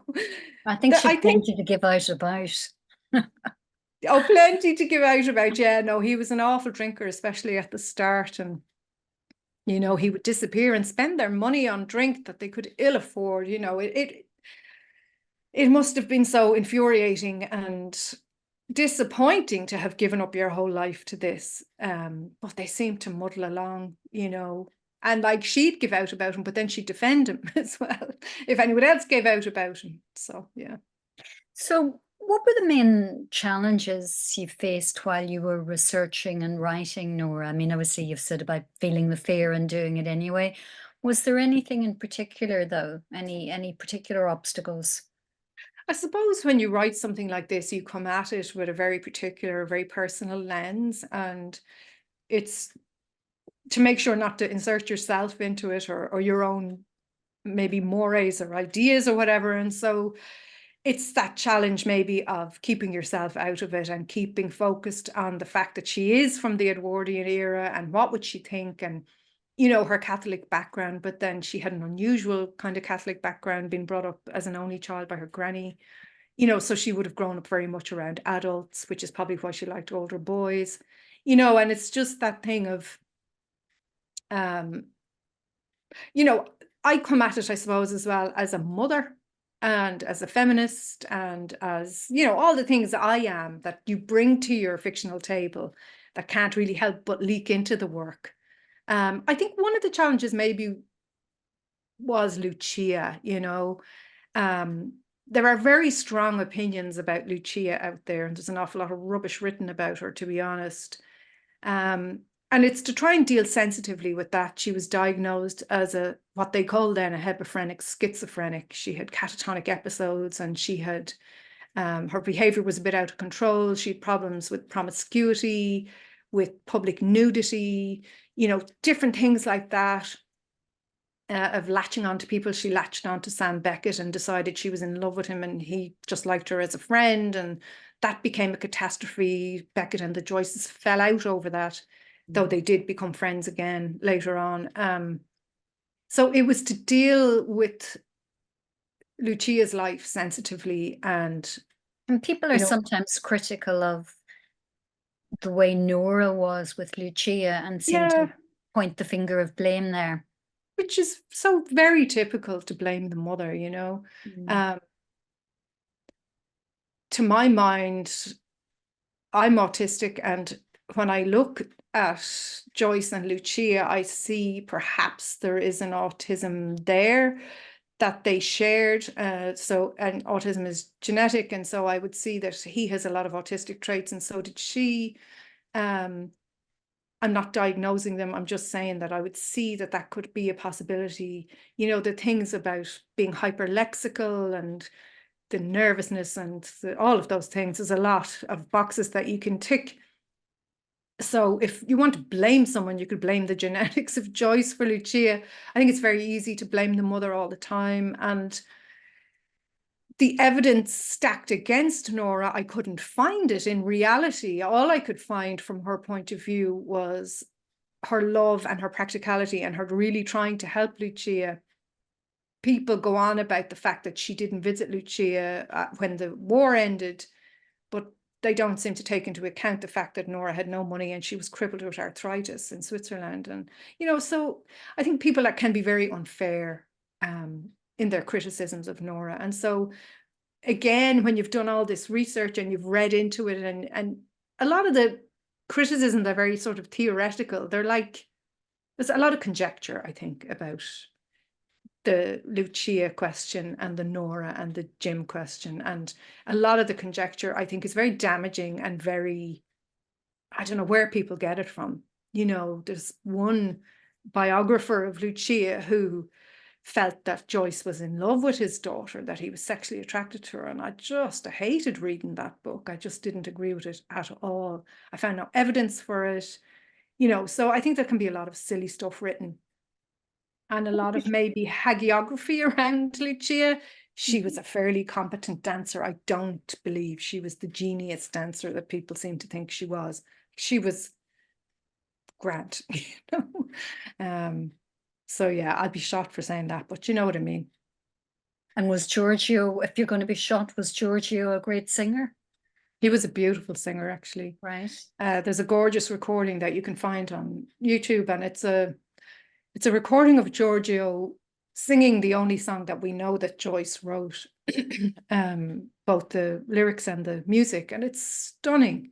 I think she I had think, plenty to give out about. oh, plenty to give out about. Yeah, no, he was an awful drinker, especially at the start. And you know, he would disappear and spend their money on drink that they could ill afford. You know, it must have been so infuriating and disappointing to have given up your whole life to this. But they seemed to muddle along, you know. And like she'd give out about him, but then she'd defend him as well if anyone else gave out about him. So yeah. So what were the main challenges you faced while you were researching and writing, Nora? I mean, obviously you've said about feeling the fear and doing it anyway. Was there anything in particular, though? Any particular obstacles? I suppose when you write something like this, you come at it with a very particular, very personal lens, and it's to make sure not to insert yourself into it or your own maybe mores or ideas or whatever. And so it's that challenge maybe of keeping yourself out of it and keeping focused on the fact that she is from the Edwardian era and what would she think, and you know, her Catholic background, but then she had an unusual kind of Catholic background, being brought up as an only child by her granny, you know, so she would have grown up very much around adults, which is probably why she liked older boys, you know. And it's just that thing of you know, I come at it, I suppose, as well as a mother and as a feminist and as, you know, all the things that I am that you bring to your fictional table that can't really help but leak into the work. I think one of the challenges maybe was Lucia, you know. There are very strong opinions about Lucia out there, and there's an awful lot of rubbish written about her, to be honest. And it's to try and deal sensitively with that. She was diagnosed as what they call then a hebephrenic schizophrenic. She had catatonic episodes, and she had her behavior was a bit out of control. She had problems with promiscuity, with public nudity, you know, different things like that. Of latching on to people. She latched on to Sam Beckett and decided she was in love with him, and he just liked her as a friend, and that became a catastrophe. Beckett and the Joyces fell out over that, though they did become friends again later on. So it was to deal with Lucia's life sensitively, and people are sometimes critical of the way Nora was with Lucia and seem to point the finger of blame there. Which is so very typical, to blame the mother, you know. To my mind, I'm autistic, and when I look at Joyce and Lucia, I see perhaps there is an autism there that they shared. And autism is genetic, and so I would see that he has a lot of autistic traits, and so did she. I'm not diagnosing them. I'm just saying that I would see that that could be a possibility. You know, the things about being hyperlexical and the nervousness and all of those things. There's a lot of boxes that you can tick. So if you want to blame someone, you could blame the genetics of Joyce for Lucia. I think it's very easy to blame the mother all the time. And the evidence stacked against Nora, I couldn't find it in reality. All I could find from her point of view was her love and her practicality and her really trying to help Lucia. People go on about the fact that she didn't visit Lucia when the war ended, but they don't seem to take into account the fact that Nora had no money and she was crippled with arthritis in Switzerland. And, so I think people that can be very unfair in their criticisms of Nora. And so, again, when you've done all this research and you've read into it, and a lot of the criticisms are very sort of theoretical. They're like, there's a lot of conjecture, I think, about the Lucia question and the Nora and the Jim question. And a lot of the conjecture, I think, is very damaging and very, I don't know where people get it from. There's one biographer of Lucia who felt that Joyce was in love with his daughter, that he was sexually attracted to her. And I hated reading that book. I just didn't agree with it at all. I found no evidence for it, so I think there can be a lot of silly stuff written and a lot of maybe hagiography around Lucia. She was a fairly competent dancer. I don't believe she was the genius dancer that people seem to think she was. She was grand, So yeah, I'd be shot for saying that, but you know what I mean. And was Giorgio, if you're going to be shot, was Giorgio a great singer? He was a beautiful singer, actually. Right. There's a gorgeous recording that you can find on YouTube, and it's a recording of Giorgio singing the only song that we know that Joyce wrote, both the lyrics and the music, and it's stunning.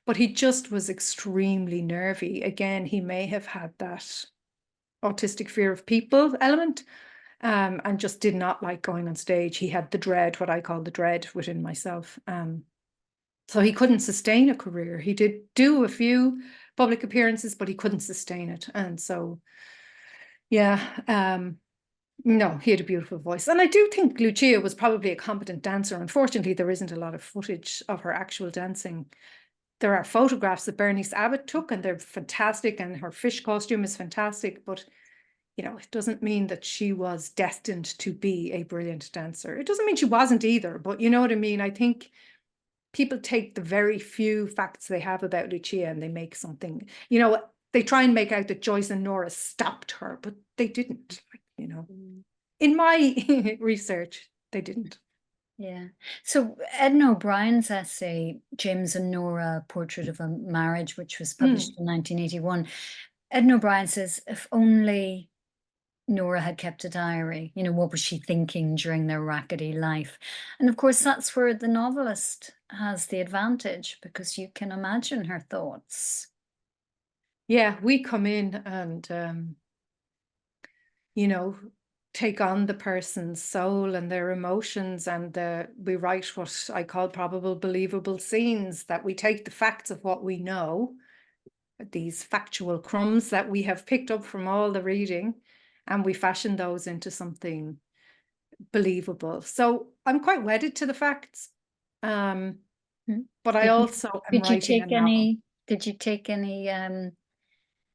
But he just was extremely nervy. Again, he may have had that autistic fear of people element, and just did not like going on stage. He had the dread, what I call the dread within myself. So he couldn't sustain a career. He did do a few public appearances, but he couldn't sustain it. And so, yeah, no, he had a beautiful voice. And I do think Lucia was probably a competent dancer. Unfortunately, there isn't a lot of footage of her actual dancing. There are photographs that Bernice Abbott took, and they're fantastic, and her fish costume is fantastic, but it doesn't mean that she was destined to be a brilliant dancer. It doesn't mean she wasn't either, but you know what I mean? I think people take the very few facts they have about Lucia and they make something, they try and make out that Joyce and Nora stopped her, but they didn't, In my research, they didn't. Yeah. So Edna O'Brien's essay, James and Nora, Portrait of a Marriage, which was published in 1981, Edna O'Brien says, if only Nora had kept a diary, what was she thinking during their rackety life? And of course, that's where the novelist has the advantage, because you can imagine her thoughts. Yeah, we come in and, take on the person's soul and their emotions, and we write what I call probable believable scenes, that we take the facts of what we know, these factual crumbs that we have picked up from all the reading, and we fashion those into something believable. So I'm quite wedded to the facts, but I also am writing a novel. Did you take any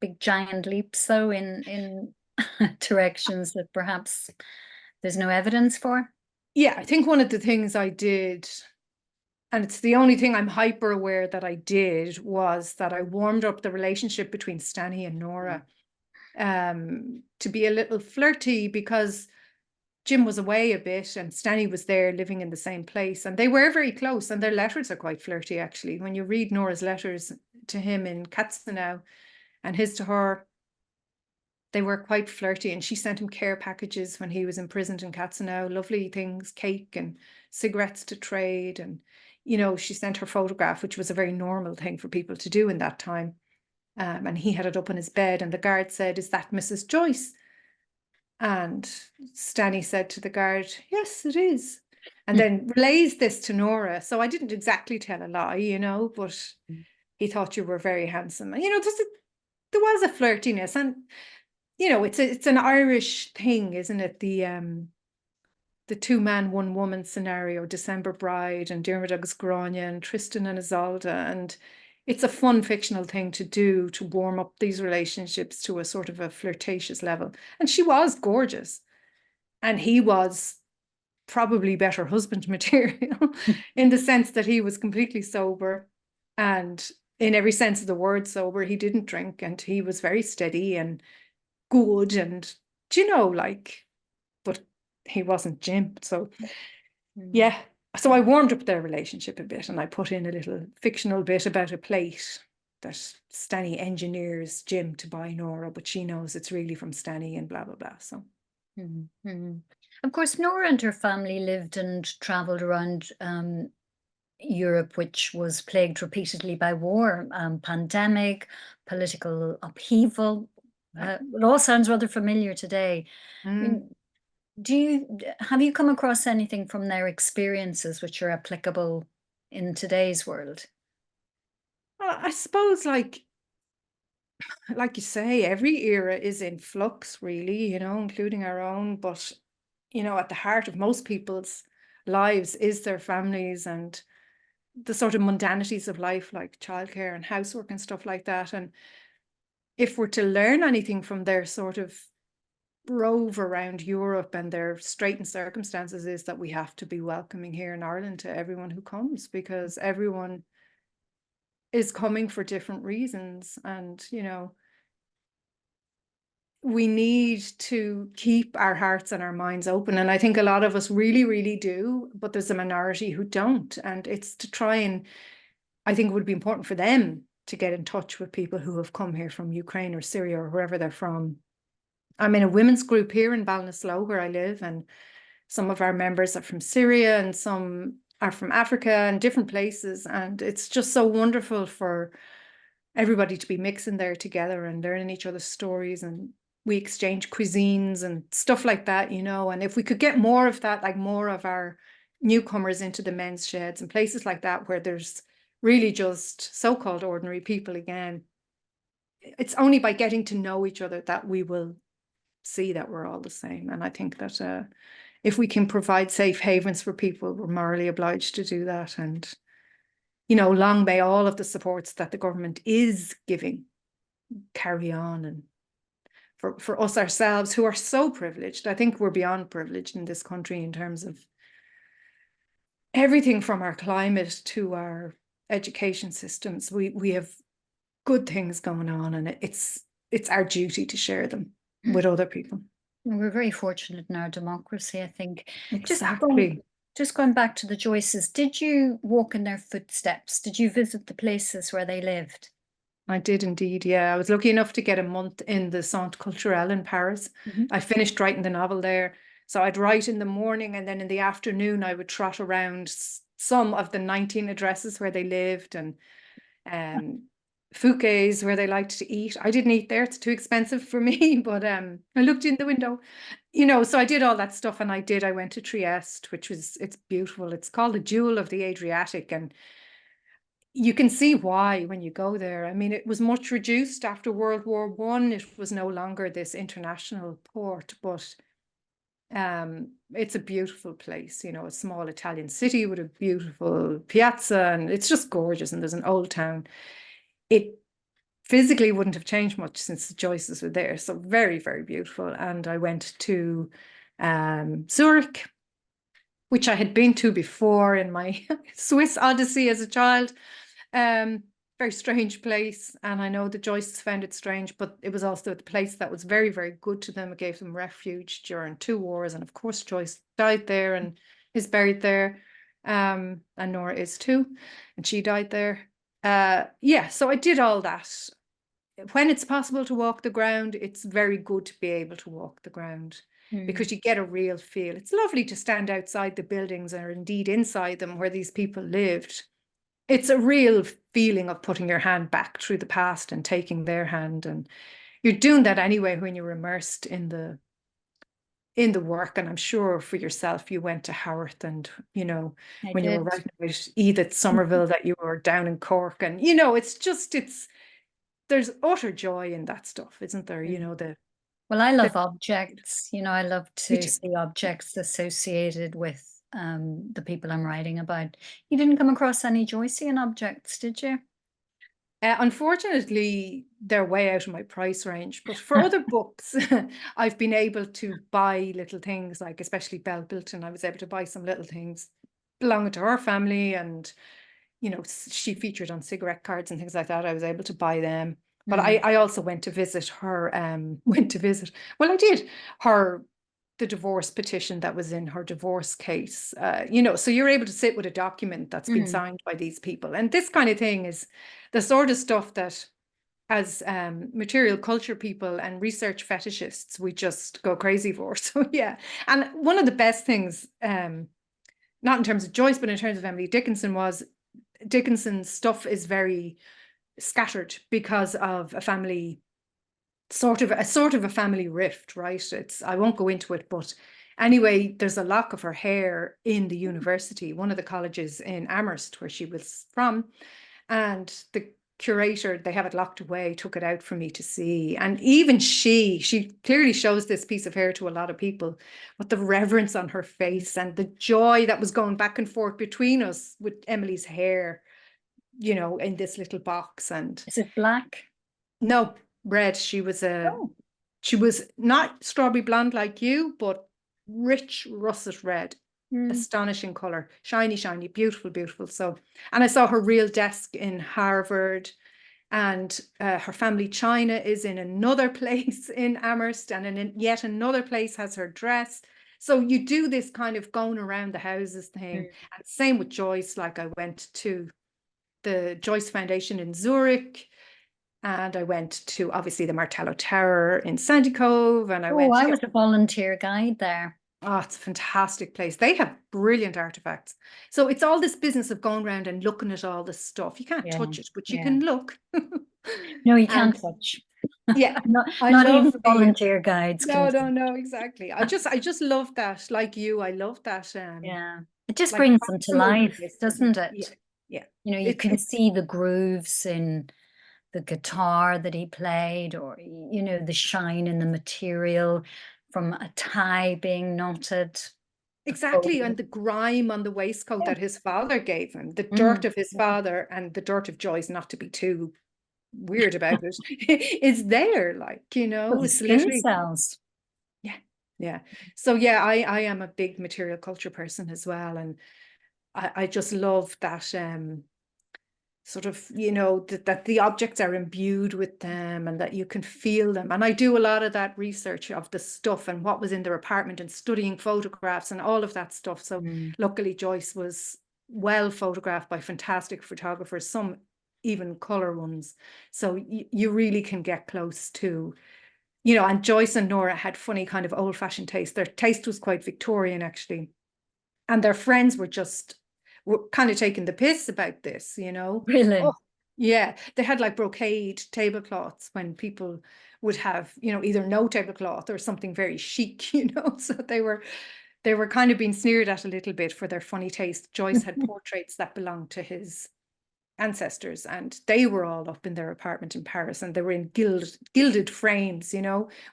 big giant leaps though in directions that perhaps there's no evidence for? Yeah, I think one of the things I did, and it's the only thing I'm hyper aware that I did, was that I warmed up the relationship between Stanny and Nora to be a little flirty, because Jim was away a bit and Stanny was there living in the same place, and they were very close, and their letters are quite flirty, actually. When you read Nora's letters to him in Katzenau and his to her, they were quite flirty, and she sent him care packages when he was imprisoned in Katzenau, lovely things, cake and cigarettes to trade. And, she sent her photograph, which was a very normal thing for people to do in that time. And he had it up on his bed, and the guard said, "Is that Mrs. Joyce?" And Stanny said to the guard, "Yes, it is." And then relays this to Nora. So I didn't exactly tell a lie, but he thought you were very handsome. And, there was a flirtiness, and it's an Irish thing, isn't it? The two man, one woman scenario, December Bride and Diarmuid agus Gráinne and Tristan and Isolde. And, it's a fun fictional thing to do to warm up these relationships to a sort of a flirtatious level. And she was gorgeous. And he was probably better husband material in the sense that he was completely sober, and in every sense of the word sober. He didn't drink, and he was very steady and good, and like, but he wasn't Jim. So yeah, so I warmed up their relationship a bit, and I put in a little fictional bit about a plate that Stanny engineers Jim to buy Nora, but she knows it's really from Stanny and blah blah blah. So Of course, Nora and her family lived and travelled around Europe, which was plagued repeatedly by war, pandemic, political upheaval. It all sounds rather familiar today. I mean, have you come across anything from their experiences which are applicable in today's world? Well, I suppose like you say, every era is in flux, really, including our own. But, at the heart of most people's lives is their families and the sort of mundanities of life, like childcare and housework and stuff like that. And if we're to learn anything from their sort of rove around Europe and their straitened circumstances, is that we have to be welcoming here in Ireland to everyone who comes, because everyone is coming for different reasons. And, we need to keep our hearts and our minds open. And I think a lot of us really, really do, but there's a minority who don't. And it's to try and, I think it would be important for them to get in touch with people who have come here from Ukraine or Syria or wherever they're from. I'm in a women's group here in Ballinasloe, where I live, and some of our members are from Syria and some are from Africa and different places. And it's just so wonderful for everybody to be mixing there together and learning each other's stories, and we exchange cuisines and stuff like that, and if we could get more of that, like more of our newcomers into the men's sheds and places like that, where there's really just so-called ordinary people again. It's only by getting to know each other that we will see that we're all the same. And I think that if we can provide safe havens for people, we're morally obliged to do that. And long may all of the supports that the government is giving carry on. And for us ourselves, who are so privileged, I think we're beyond privileged in this country in terms of everything from our climate to our education systems. We have good things going on, and it's our duty to share them with other people. We're very fortunate in our democracy, I think. Exactly. Just going back to the Joyces, did you walk in their footsteps? Did you visit the places where they lived? I did indeed, yeah. I was lucky enough to get a month in the Centre Culturel in Paris. I finished writing the novel there. So I'd write in the morning, and then in the afternoon I would trot around some of the 19 addresses where they lived, and Fouquet's, where they liked to eat. I didn't eat there, it's too expensive for me, but I looked in the window, so I did all that stuff. And I went to Trieste, it's beautiful. It's called the Jewel of the Adriatic, and you can see why when you go there. I mean, it was much reduced after World War I. It was no longer this international port, but it's a beautiful place, a small Italian city with a beautiful piazza, and it's just gorgeous. And there's an old town. It physically wouldn't have changed much since the Joyces were there. So very, very beautiful. And I went to Zurich, which I had been to before in my Swiss odyssey as a child. Very strange place. And I know the Joyces found it strange, but it was also the place that was very, very good to them. It gave them refuge during 2 wars. And of course, Joyce died there and is buried there. And Nora is too. And she died there. So I did all that. When it's possible to walk the ground, it's very good to be able to walk the ground, because you get a real feel. It's lovely to stand outside the buildings, or indeed inside them, where these people lived. It's a real feeling of putting your hand back through the past and taking their hand. And you're doing that anyway when you're immersed in the work. And I'm sure for yourself, you went to Haworth, and when you were writing about Edith Somerville, that you were down in Cork, and there's utter joy in that stuff, isn't there? Well, I love objects. I love to see objects associated with the people I'm writing about. You didn't come across any Joycean objects, did you? Unfortunately, they're way out of my price range. But for other books, I've been able to buy little things, like especially Belle Bilton. I was able to buy some little things belonging to her family, and she featured on cigarette cards and things like that. I was able to buy them. But I also went to visit her. Well, I did the divorce petition that was in her divorce case. So you're able to sit with a document that's been signed by these people, and this kind of thing is the sort of stuff that, as material culture people and research fetishists, we just go crazy for. So yeah, and one of the best things, not in terms of Joyce, but in terms of Emily Dickinson, was Dickinson's stuff is very scattered because of a family sort of a family rift, right? I won't go into it, but anyway, there's a lock of her hair in the university, one of the colleges in Amherst where she was from, and the curator, they have it locked away, took it out for me to see. And even she clearly shows this piece of hair to a lot of people, but the reverence on her face and the joy that was going back and forth between us with Emily's hair, in this little box. And is it black? No, red. She was not strawberry blonde like you, but rich russet red. Astonishing color, shiny, shiny, beautiful, beautiful. So, and I saw her real desk in Harvard, and her family china is in another place in Amherst, and in yet another place has her dress. So you do this kind of going around the houses thing. And same with Joyce. Like, I went to the Joyce Foundation in Zurich, and I went to, obviously, the Martello Tower in Sandy Cove, and I was a volunteer guide there. Oh, it's a fantastic place. They have brilliant artifacts. So it's all this business of going around and looking at all this stuff. You can't touch it, but you can look. No, you can't touch. Yeah. Not even volunteer guides. No, exactly. I just love that. Like you, I love that. Yeah. It just brings them to life, doesn't it? Yeah. You can see the grooves in the guitar that he played, or the shine in the material from a tie being knotted. Exactly, and the grime on the waistcoat that his father gave him, the dirt of his father and the dirt of Joyce, not to be too weird about it, is there, like, the it's skin literally cells. Yeah. So yeah, I am a big material culture person as well, and I just love that sort of, that the objects are imbued with them and that you can feel them. And I do a lot of that research of the stuff and what was in their apartment and studying photographs and all of that stuff. So luckily Joyce was well photographed by fantastic photographers, some even color ones. So you really can get close to, and Joyce and Nora had funny kind of old-fashioned taste. Their taste was quite Victorian, actually. And their friends were kind of taking the piss about this, Really? Oh, yeah. They had like brocade tablecloths when people would have, either no tablecloth or something very chic, So they were kind of being sneered at a little bit for their funny taste. Joyce had portraits that belonged to his ancestors, and they were all up in their apartment in Paris, and they were in gilded frames,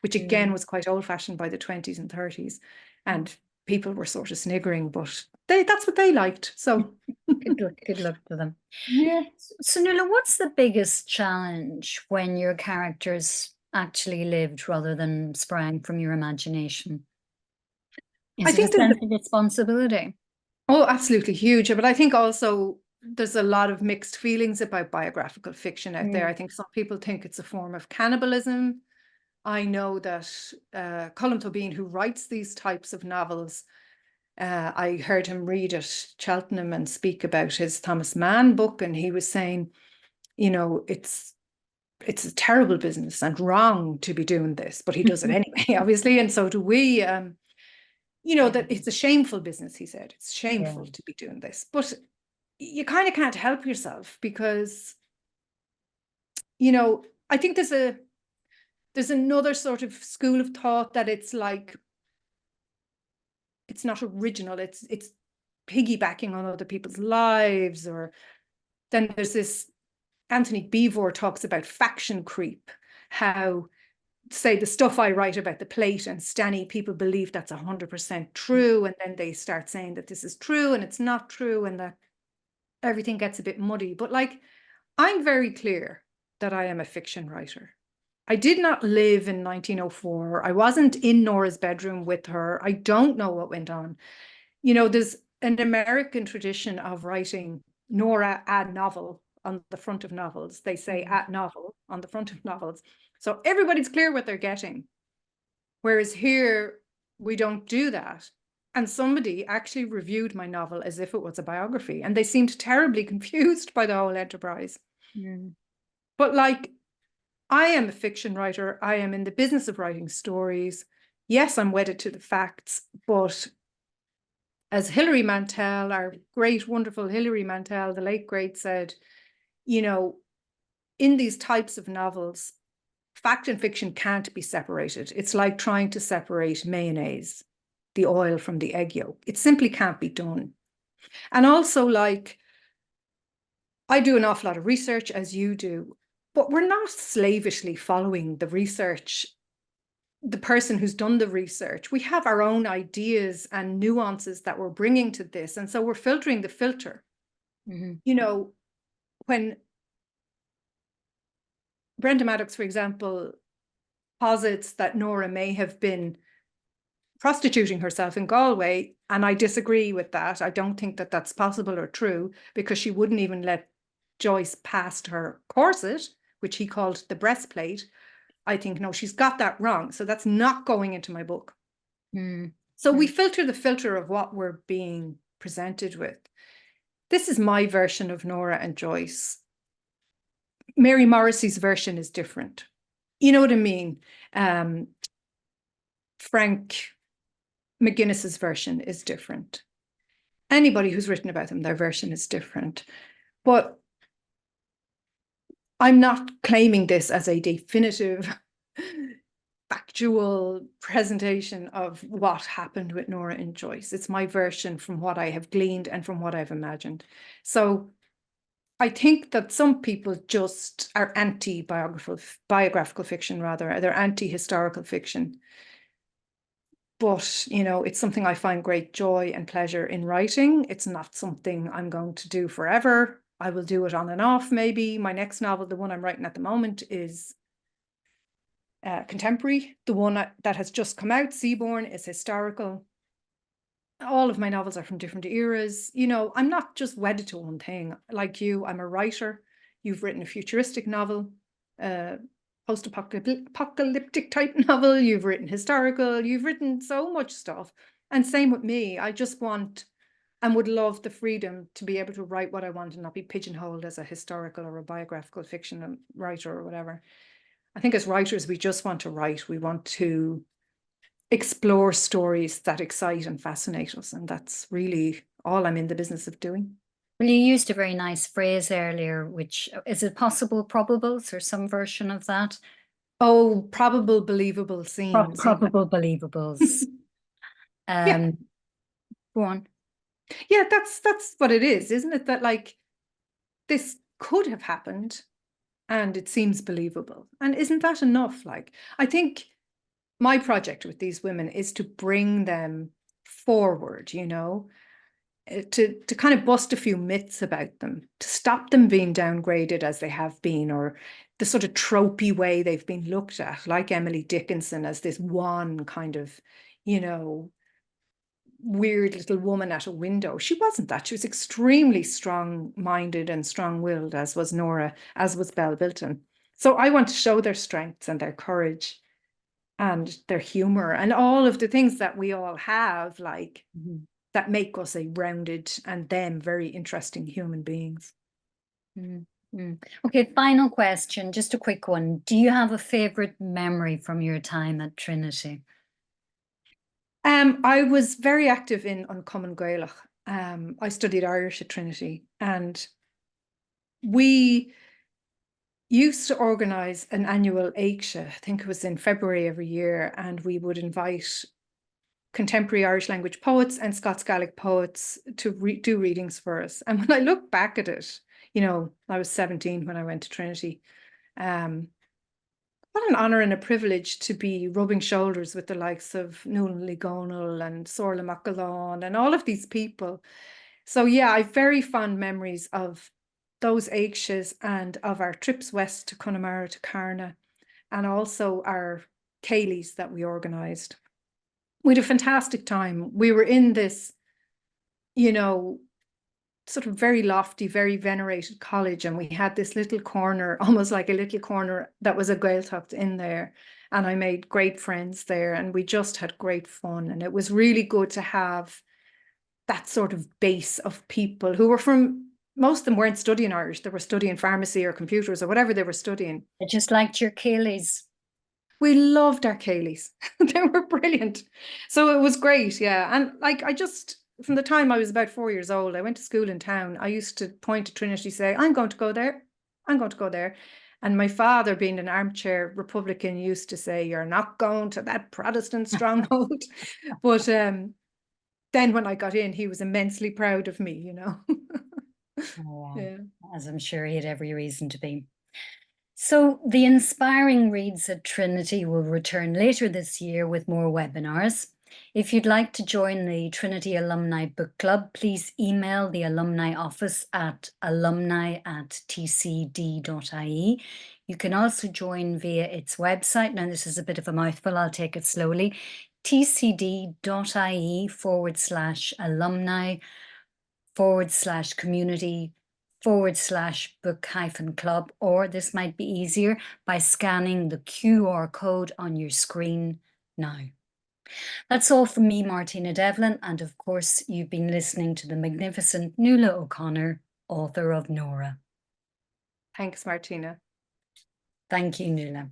which again was quite old-fashioned by the 20s and 30s, and people were sort of sniggering, but that's what they liked. So good luck to them. Yeah. So Nuala, what's the biggest challenge when your characters actually lived rather than sprang from your imagination? Is it a sense of responsibility? Oh, absolutely huge. But I think also there's a lot of mixed feelings about biographical fiction out there. I think some people think it's a form of cannibalism. I know that Colm Tóibín, who writes these types of novels, I heard him read at Cheltenham and speak about his Thomas Mann book, and he was saying, it's a terrible business and wrong to be doing this, but he does it anyway, obviously, and so do we. That it's a shameful business, he said. It's shameful to be doing this, but you kind of can't help yourself because, I think there's another sort of school of thought that it's like, it's not original, it's piggybacking on other people's lives. Or then there's this, Anthony Beevor talks about faction creep, how, say, the stuff I write about the plate and Stanny, people believe that's 100% true, and then they start saying that this is true and it's not true, and that everything gets a bit muddy. But like, I'm very clear that I am a fiction writer. I did not live in 1904. I wasn't in Nora's bedroom with her. I don't know what went on. You know, there's an American tradition of writing Nora ad novel on the front of novels. They say at novel on the front of novels. So everybody's clear what they're getting. Whereas here, we don't do that. And somebody actually reviewed my novel as if it was a biography, and they seemed terribly confused by the whole enterprise. But like, I am a fiction writer. I am in the business of writing stories. Yes, I'm wedded to the facts, but as Hilary Mantel, our great, wonderful Hilary Mantel, the late great, said, you know, in these types of novels, fact and fiction can't be separated. It's like trying to separate mayonnaise, the oil from the egg yolk. It simply can't be done. And also, like, I do an awful lot of research, as you do, but we're not slavishly following the research, the person who's done the research. We have our own ideas and nuances that we're bringing to this. And so we're filtering the filter. You know, when Brenda Maddox, for example, posits that Nora may have been prostituting herself in Galway, and I disagree with that. I don't think that that's possible or true, because she wouldn't even let Joyce past her corset, which he called the breastplate. I think, no, she's got that wrong. So that's not going into my book. So we filter the filter of what we're being presented with. This is my version of Nora and Joyce. Mary Morrissey's version is different. You know what I mean? Frank McGuinness's version is different. Anybody who's written about them, their version is different. But I'm not claiming this as a definitive, factual presentation of what happened with Nora and Joyce. It's my version from what I have gleaned and from what I've imagined. So I think that some people just are biographical fiction, rather. They're anti-historical fiction. But, you know, it's something I find great joy and pleasure in writing. It's not something I'm going to do forever. I will do it on and off, maybe. My next novel, the one I'm writing at the moment, is contemporary. The one that has just come out, Seaborn, is historical. All of my novels are from different eras. You know, I'm not just wedded to one thing. Like you, I'm a writer. You've written a futuristic novel, post-apocalyptic type novel. You've written historical. You've written so much stuff. And same with me. I just want and would love the freedom to be able to write what I want and not be pigeonholed as a historical or a biographical fiction writer or whatever. I think as writers, we just want to write. We want to explore stories that excite and fascinate us. And that's really all I'm in the business of doing. Well, you used a very nice phrase earlier, which is it possible probables or some version of that? Oh, probable, believable scenes. Probable believables. Yeah. Go on. Yeah, that's what it is, isn't it? That like this could have happened and it seems believable. And isn't that enough? Like, I think my project with these women is to bring them forward, you know, to kind of bust a few myths about them, to stop them being downgraded as they have been, or the sort of tropey way they've been looked at, like Emily Dickinson as this one kind of, you know, weird little woman at a window. She wasn't that. She was extremely strong-minded and strong-willed, as was Nora, as was Belle Bilton. So I want to show their strengths and their courage and their humor and all of the things that we all have, like that make us a rounded and them very interesting human beings. Okay, final question, just a quick one. Do you have a favorite memory from your time at Trinity? I was very active in Uncommon Gaelach. I studied Irish at Trinity, and we used to organise an annual Éigse. I think it was in February every year, and we would invite contemporary Irish language poets and Scots Gaelic poets to do readings for us. And when I look back at it, you know, I was 17 when I went to Trinity. What an honour and a privilege to be rubbing shoulders with the likes of Nuala O'Connor and Sorla MacAlán and all of these people. So yeah, I have very fond memories of those Aigshes and of our trips west to Connemara to Carna, and also our Cayleys that we organised. We had a fantastic time. We were in this, you know, sort of very lofty, very venerated college, and we had this little corner, almost like a little corner that was a Gaeltacht in there. And I made great friends there, and we just had great fun. And it was really good to have that sort of base of people who were from, most of them weren't studying Irish, they were studying pharmacy or computers or whatever they were studying. I just liked your Cayleys. We loved our Cayleys. They were brilliant. So it was great, yeah. And like, I just, from the time I was about 4 years old, I went to school in town. I used to point to Trinity, say, I'm going to go there. I'm going to go there. And my father, being an armchair Republican, used to say, you're not going to that Protestant stronghold. But then when I got in, he was immensely proud of me, you know. Oh, Yeah. as I'm sure he had every reason to be. So the Inspiring Reads at Trinity will return later this year with more webinars. If you'd like to join the Trinity Alumni Book Club, please email the alumni office at alumni@tcd.ie. You can also join via its website. Now, this is a bit of a mouthful, I'll take it slowly. tcd.ie/alumni/community/book-club, or this might be easier by scanning the QR code on your screen now. That's all from me, Martina Devlin, and of course you've been listening to the magnificent Nuala O'Connor, author of Nora. Thanks, Martina. Thank you, Nuala.